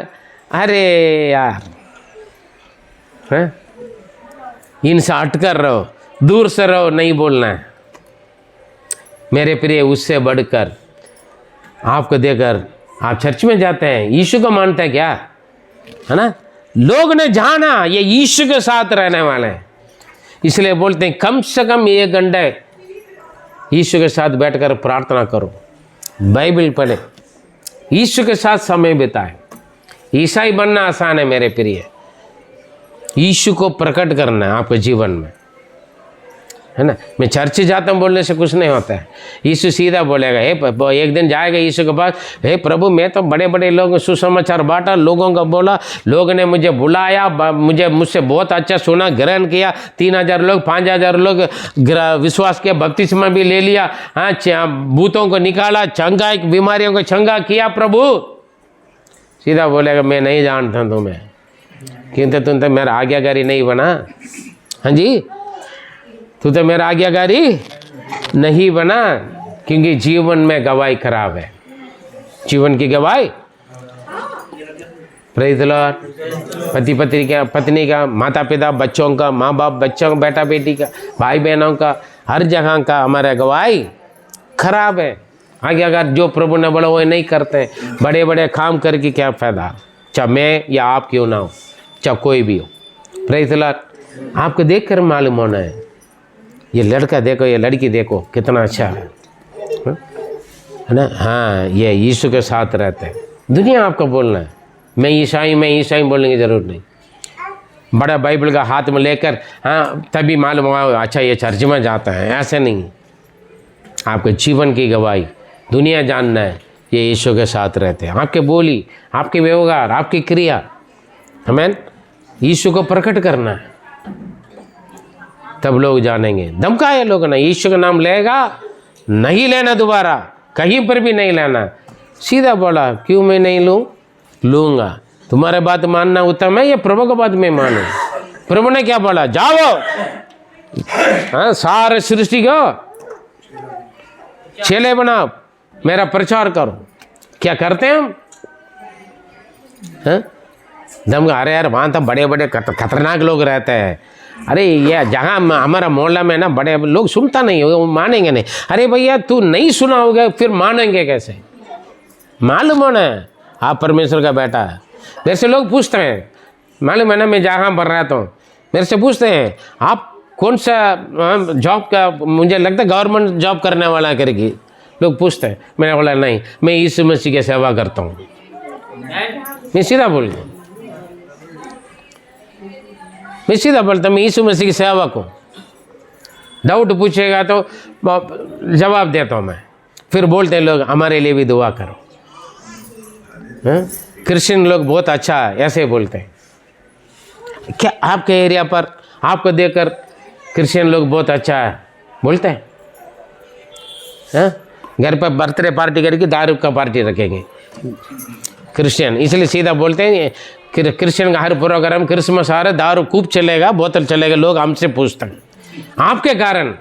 अरे यार, हैं, इनसे हटकर रहो, दूर से रहो, नहीं बोलना है। मेरे प्रिय, उससे बढ़कर आपको देखकर आप चर्च में जाते हैं, यीशु को मानते हैं क्या, है ना। लोग ने जाना ये यीशु के साथ रहने वाले हैं, इसलिए बोलते हैं कम से कम 1 घंटे यीशु के साथ बैठकर प्रार्थना करो, बाइबल पढ़े, यीशु के साथ समय बिताए। ईसाई बनना आसान है मेरे प्रिय, यीशु को प्रकट करना है आपके जीवन में, है ना। मैं चर्च जाता हूँ बोलने से कुछ नहीं होता है। यीशु सीधा बोलेगा, हे, एक दिन जाएगा यीशु के पास, हे प्रभु, मैं तो बड़े बड़े लोगों सुसमाचार बांटा, लोगों का बोला, लोगों ने मुझे बुलाया, मुझसे बहुत अच्छा सुना, ग्रहण किया, 3000 लोग 5000 लोग विश्वास किया, बपतिस्मा भी ले लिया, हाँ, भूतों को निकाला, चंगा, बीमारियों को चंगा किया। प्रभु सीधा बोलेगा, मैं नहीं जानता तुम्हें, क्योंकि तुम तो मेरा आज्ञाकारी नहीं बना। हाँ जी, तू तो मेरा आज्ञाकारी नहीं बना, क्योंकि जीवन में गवाही खराब है, जीवन की गवाही। Praise the Lord. पत्नी का, माता पिता बच्चों का, माँ बाप बच्चों का, बेटा बेटी का, भाई बहनों का, हर जगह का हमारा गवाही खराब है। आज्ञाकार जो प्रभु ने बोला वो नहीं करते, बड़े बड़े काम करके क्या फ़ायदा, चाहे मैं या आप क्यों ना हो, चाहे कोई भी हो। Praise the Lord. आपको देख कर मालूम होना है, ये लड़का देखो, ये लड़की देखो, कितना अच्छा है ना। हाँ, ये यीशु के साथ रहते हैं। दुनिया आपको बोलना है मैं ईसाई बोलने की ज़रूरत नहीं। बड़ा बाइबल का हाथ में लेकर, हाँ, तभी मालूम हुआ अच्छा ये चर्च में जाता है, ऐसे नहीं। आपके जीवन की गवाही दुनिया जानना है, ये यीशु के साथ रहते हैं। आपके बोली, आपके व्यवहार, आपकी क्रिया, हमें यीशु को प्रकट करना है, तब लोग जानेंगे। धमकाए लोग ना, यीशु का नाम लेगा, नहीं लेना दोबारा, कहीं पर भी नहीं लेना। सीधा बोला, क्यों मैं नहीं लूँगा, तुम्हारे बात मानना उत्तम है या प्रभु का बात मैं मानूं। प्रभु ने क्या बोला, जाओ, हाँ, सारे सृष्टि को चेले बनाओ, मेरा प्रचार करो। क्या करते हैं हम, धमका, अरे यार वहाँ तो बड़े बड़े खतरनाक लोग रहते हैं। अरे ये जहाँ हमारा मोहल्ला में ना बड़े लोग सुनता नहीं होगा, वो मानेंगे नहीं। अरे भैया तू नहीं सुना होगा फिर मानेंगे कैसे, मालूम होना है आप परमेश्वर का बेटा है। मेरे से लोग पूछते हैं, मालूम है ना, मैं जहाँ पर रहता हूँ, मेरे से पूछते हैं आप कौन सा जॉब का, मुझे लगता है गवर्नमेंट जॉब करने वाला करेगी, लोग पूछते हैं। मैंने बोला नहीं, मैं यीशु मसीह की सेवा करता हूँ। मैं सीधा बोलता हूँ, मैं सीधा बोलता हूँ, मैं यीशु मसीह की सेवा को। डाउट पूछेगा तो जवाब देता हूँ मैं। फिर बोलते हैं लोग हमारे लिए भी दुआ करो, क्रिश्चियन लोग बहुत अच्छा है ऐसे बोलते हैं। क्या आपके एरिया पर आपको देखकर क्रिश्चियन लोग बहुत अच्छा है बोलते हैं? घर पर बर्थडे पार्टी करके दारू का पार्टी रखेंगे क्रिश्चियन, इसलिए सीधा बोलते हैं क्रिश्चियन का हर प्रोग्राम क्रिसमस आ रहा है, दारू खूब चलेगा, बोतल चलेगा। लोग हमसे पूछते हैं आपके कारण,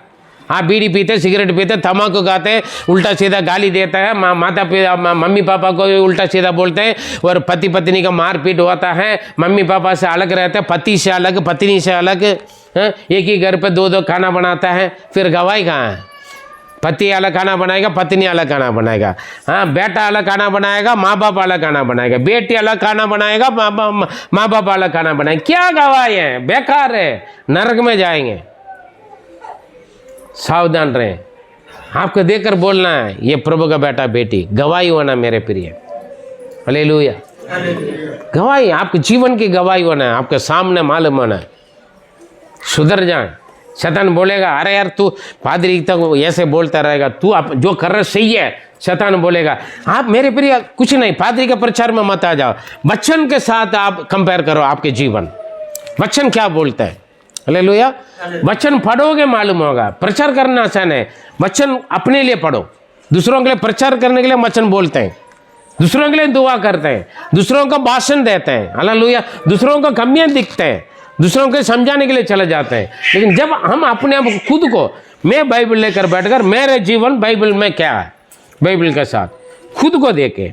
आप बीड़ी पीते, सिगरेट पीते, तम्बाकू खाते, उल्टा सीधा गाली देता है, माता पिता मम्मी पापा को उल्टा सीधा बोलते हैं, और पति पत्नी का मारपीट होता है, मम्मी पापा से अलग रहते हैं, पति से अलग, पत्नी से अलग, एक ही घर पे दो दो खाना बनाता है, फिर गवाही कहाँ है? पति अलग खाना बनाएगा, पत्नी अलग खाना बनाएगा, बेटा अलग खाना बनाएगा, माँ बाप अलग खाना बनाएगा, बेटी अलग खाना बनाएगा, माँ बाप अलग खाना बनाएगा। क्या गवाही है? बेकार है, नरक में जाएंगे। सावधान रहें, आपको देखकर बोलना है ये प्रभु का बेटा बेटी, गवाही होना मेरे प्रिय। हालेलुया। गवाही, आपके जीवन की गवाही होना है, आपके सामने मालूम होना है। सुधर जाए। शैतान बोलेगा अरे यार तू पादरी तक ऐसे बोलता रहेगा, तू आप जो कर रहा सही है। शैतान बोलेगा आप मेरे प्रिय कुछ नहीं, पादरी के प्रचार में मत आ जाओ, वचन के साथ आप कंपेयर करो आपके जीवन। वचन क्या बोलता है? हालेलुया। वचन पढ़ोगे मालूम होगा। प्रचार करना आसान है, वचन अपने लिए पढ़ो। दूसरों के लिए प्रचार करने के लिए वचन बोलते हैं, दूसरों के लिए दुआ करते हैं, दूसरों को भाषण देते हैं। हालेलुया। दूसरों को कमियां दिखते हैं, दूसरों को समझाने के लिए चले जाते हैं। लेकिन जब हम अपने आप खुद को, मैं बाइबल लेकर बैठकर मेरे जीवन बाइबल में क्या है, बाइबल के साथ खुद को देखे,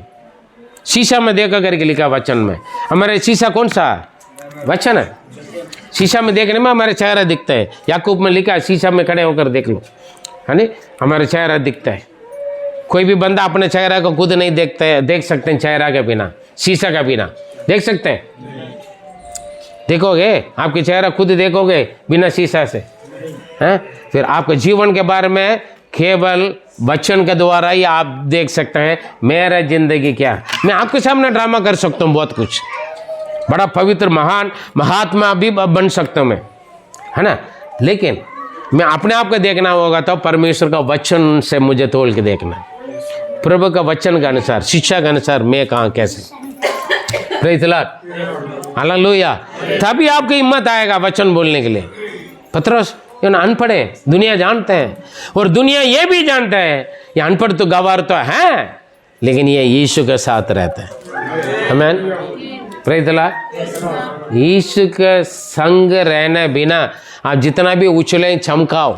शीशा में देखा करके लिखा वचन में। हमारे शीशा कौन सा है? वचन है। शीशा में देखने में हमारे चेहरा दिखता है। याकूब में लिखा है शीशा में खड़े होकर देख लो, है नहीं, हमारे चेहरा दिखता है। कोई भी बंदा अपने चेहरा को खुद नहीं देखता है, देख सकते हैं चेहरा के बिना, शीशा के बिना देख सकते हैं? देखोगे आपके चेहरा खुद देखोगे बिना शीशा से, हैं? फिर आपके जीवन के बारे में केवल वचन के द्वारा ही आप देख सकते हैं मेरा जिंदगी क्या। मैं आपके सामने ड्रामा कर सकता हूँ बहुत कुछ, बड़ा पवित्र महान महात्मा भी बन सकता हूँ मैं, है ना, लेकिन मैं अपने आप को देखना होगा तो परमेश्वर का वचन से मुझे तोल के देखना, प्रभु का वचन के अनुसार, शिक्षा के अनुसार मैं कहाँ कैसे। Praise the Lord, hallelujah. तभी आपकी हिम्मत आएगा वचन बोलने के लिए। पतरस ये ना अनपढ़ है, दुनिया जानते हैं, और दुनिया ये भी जानता है ये अनपढ़ तो गवार तो है, लेकिन ये यीशु के साथ रहता है। आमीन। Praise the Lord. यीशु के संग रहने बिना आप जितना भी उछले चमकाओ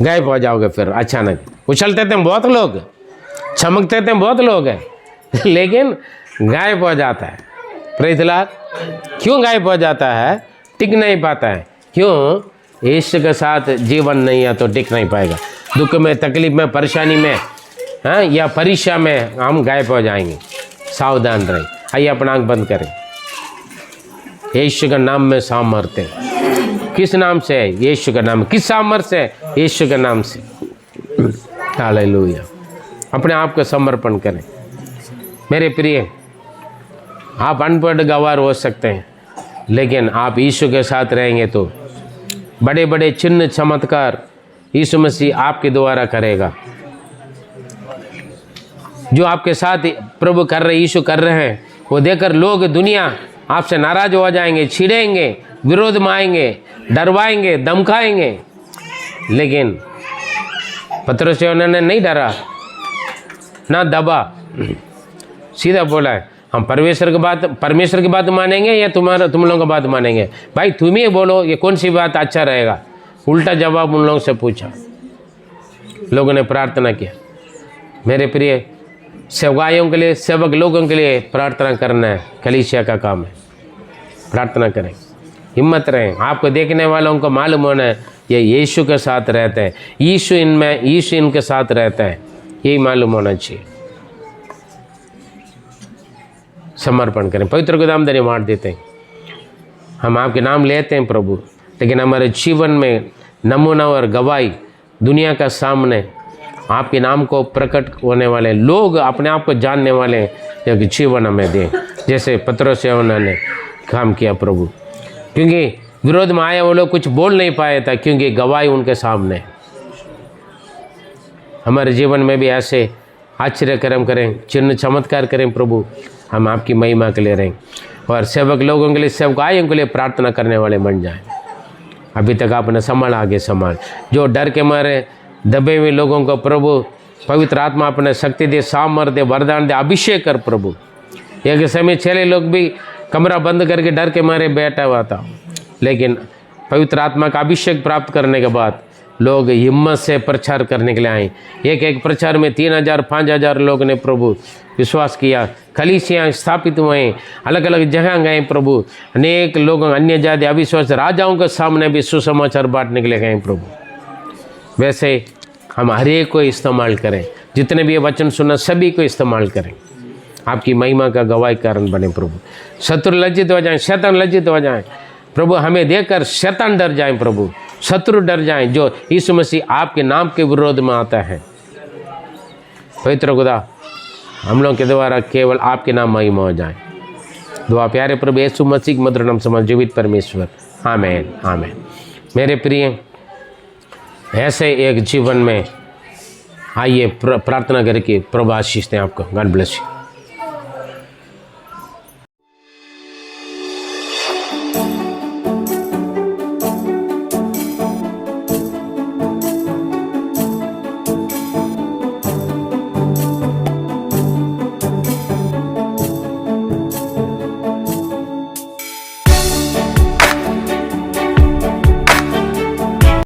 गायब हो जाओगे। फिर अचानक उछलते थे बहुत लोग, चमकते थे बहुत लोग हैं, लेकिन गायब हो जाता है। Praise the Lord. क्यों गायब हो जाता है? टिक नहीं पाता है। क्यों? यीशु के साथ जीवन नहीं है तो टिक नहीं पाएगा। दुख में, तकलीफ में, परेशानी में, हाँ, या परीक्षा में हम गायब हो जाएंगे। सावधान रहें। आइए अपना आंख बंद करें। यीशु का नाम में सामर्थ्य है। किस नाम से है? यीशु का नाम। किस सामर्थ्य है? यीशु के नाम से। हालेलुया। अपने आप को समर्पण करें। मेरे प्रिय, आप अनपढ़ गवार हो सकते हैं, लेकिन आप यीशु के साथ रहेंगे तो बड़े बड़े चिन्ह चमत्कार यीशु मसीह आपके द्वारा करेगा। जो आपके साथ प्रभु कर रहे, यीशु कर रहे हैं, वो देखकर लोग, दुनिया आपसे नाराज हो जाएंगे, छिड़ेंगे, विरोध में आएंगे, डरवाएंगे, धमकाएंगे। लेकिन पतरस उन्होंने नहीं डरा ना दबा, सीधा बोला है हम परमेश्वर की बात मानेंगे या तुम लोगों की बात मानेंगे? भाई तुम ही बोलो ये कौन सी बात अच्छा रहेगा। उल्टा जवाब उन लोगों से पूछा। लोगों ने प्रार्थना किया। मेरे प्रिय, सेवकाइयों के लिए, सेवक लोगों के लिए प्रार्थना करना है, कलीसिया का काम है। प्रार्थना करें, हिम्मत रहें। आपको देखने वालों को मालूम होना है ये यीशु के साथ रहते हैं, यीशु इनमें, यीशु इनके साथ रहता है, यही मालूम होना चाहिए। समर्पण करें। पवित्र को दाम धन्यवाद देते हैं। हम आपके नाम लेते हैं प्रभु, लेकिन हमारे जीवन में नमूना और गवाही दुनिया का सामने आपके नाम को प्रकट होने वाले लोग, अपने आप को जानने वाले एक जीवन हमें दें, जैसे पतरस यूहन्ना ने काम किया प्रभु। क्योंकि विरोध में आए वो लोग कुछ बोल नहीं पाए था, क्योंकि गवाही उनके सामने। हमारे जीवन में भी ऐसे आश्चर्य कर्म करें, चिन्ह चमत्कार करें प्रभु। हम आपकी महिमा के लिए रहें और सेवक लोगों के लिए, सेवकाइयों के लिए प्रार्थना करने वाले बन जाएं। अभी तक आपने संभाल, आगे संभाल। जो डर के मारे दबे हुए लोगों को प्रभु पवित्र आत्मा अपने शक्ति दे, सामर्थ दे, वरदान दे, अभिषेक कर प्रभु। एक समय चेले लोग भी कमरा बंद करके डर के मारे बैठा हुआ था, लेकिन पवित्र आत्मा का अभिषेक प्राप्त करने के बाद लोग हिम्मत से प्रचार करने के लिए आए। एक प्रचार में 3000 5000 लोग ने प्रभु विश्वास किया। कलीसियाँ स्थापित हुए, अलग अलग जगह गए प्रभु। अनेक लोग अन्य जाति अविश्वास राजाओं के सामने भी सुसमाचार बांटने के लिए गए प्रभु। वैसे हम हर एक को इस्तेमाल करें, जितने भी ये वचन सुना सभी को इस्तेमाल करें, आपकी महिमा का गवाही कारण बने प्रभु। शत्रु लज्जित हो जाएं, शैतान लज्जित हो जाएं प्रभु। हमें देखकर शैतान डर जाएं प्रभु, शत्रु डर जाएं जो यीशु मसीह आपके नाम के विरोध में आता है। पवित्र खुदा, हम लोग के द्वारा केवल आपके नाम महिमा हो जाए। दुआ प्यारे प्रभु यीशु मसीह के मधुर नाम समझ जीवित परमेश्वर, आमीन आमीन। मेरे प्रिय, ऐसे एक जीवन में आइए प्रार्थना करके प्रभु आशीष दें आपको। God bless you.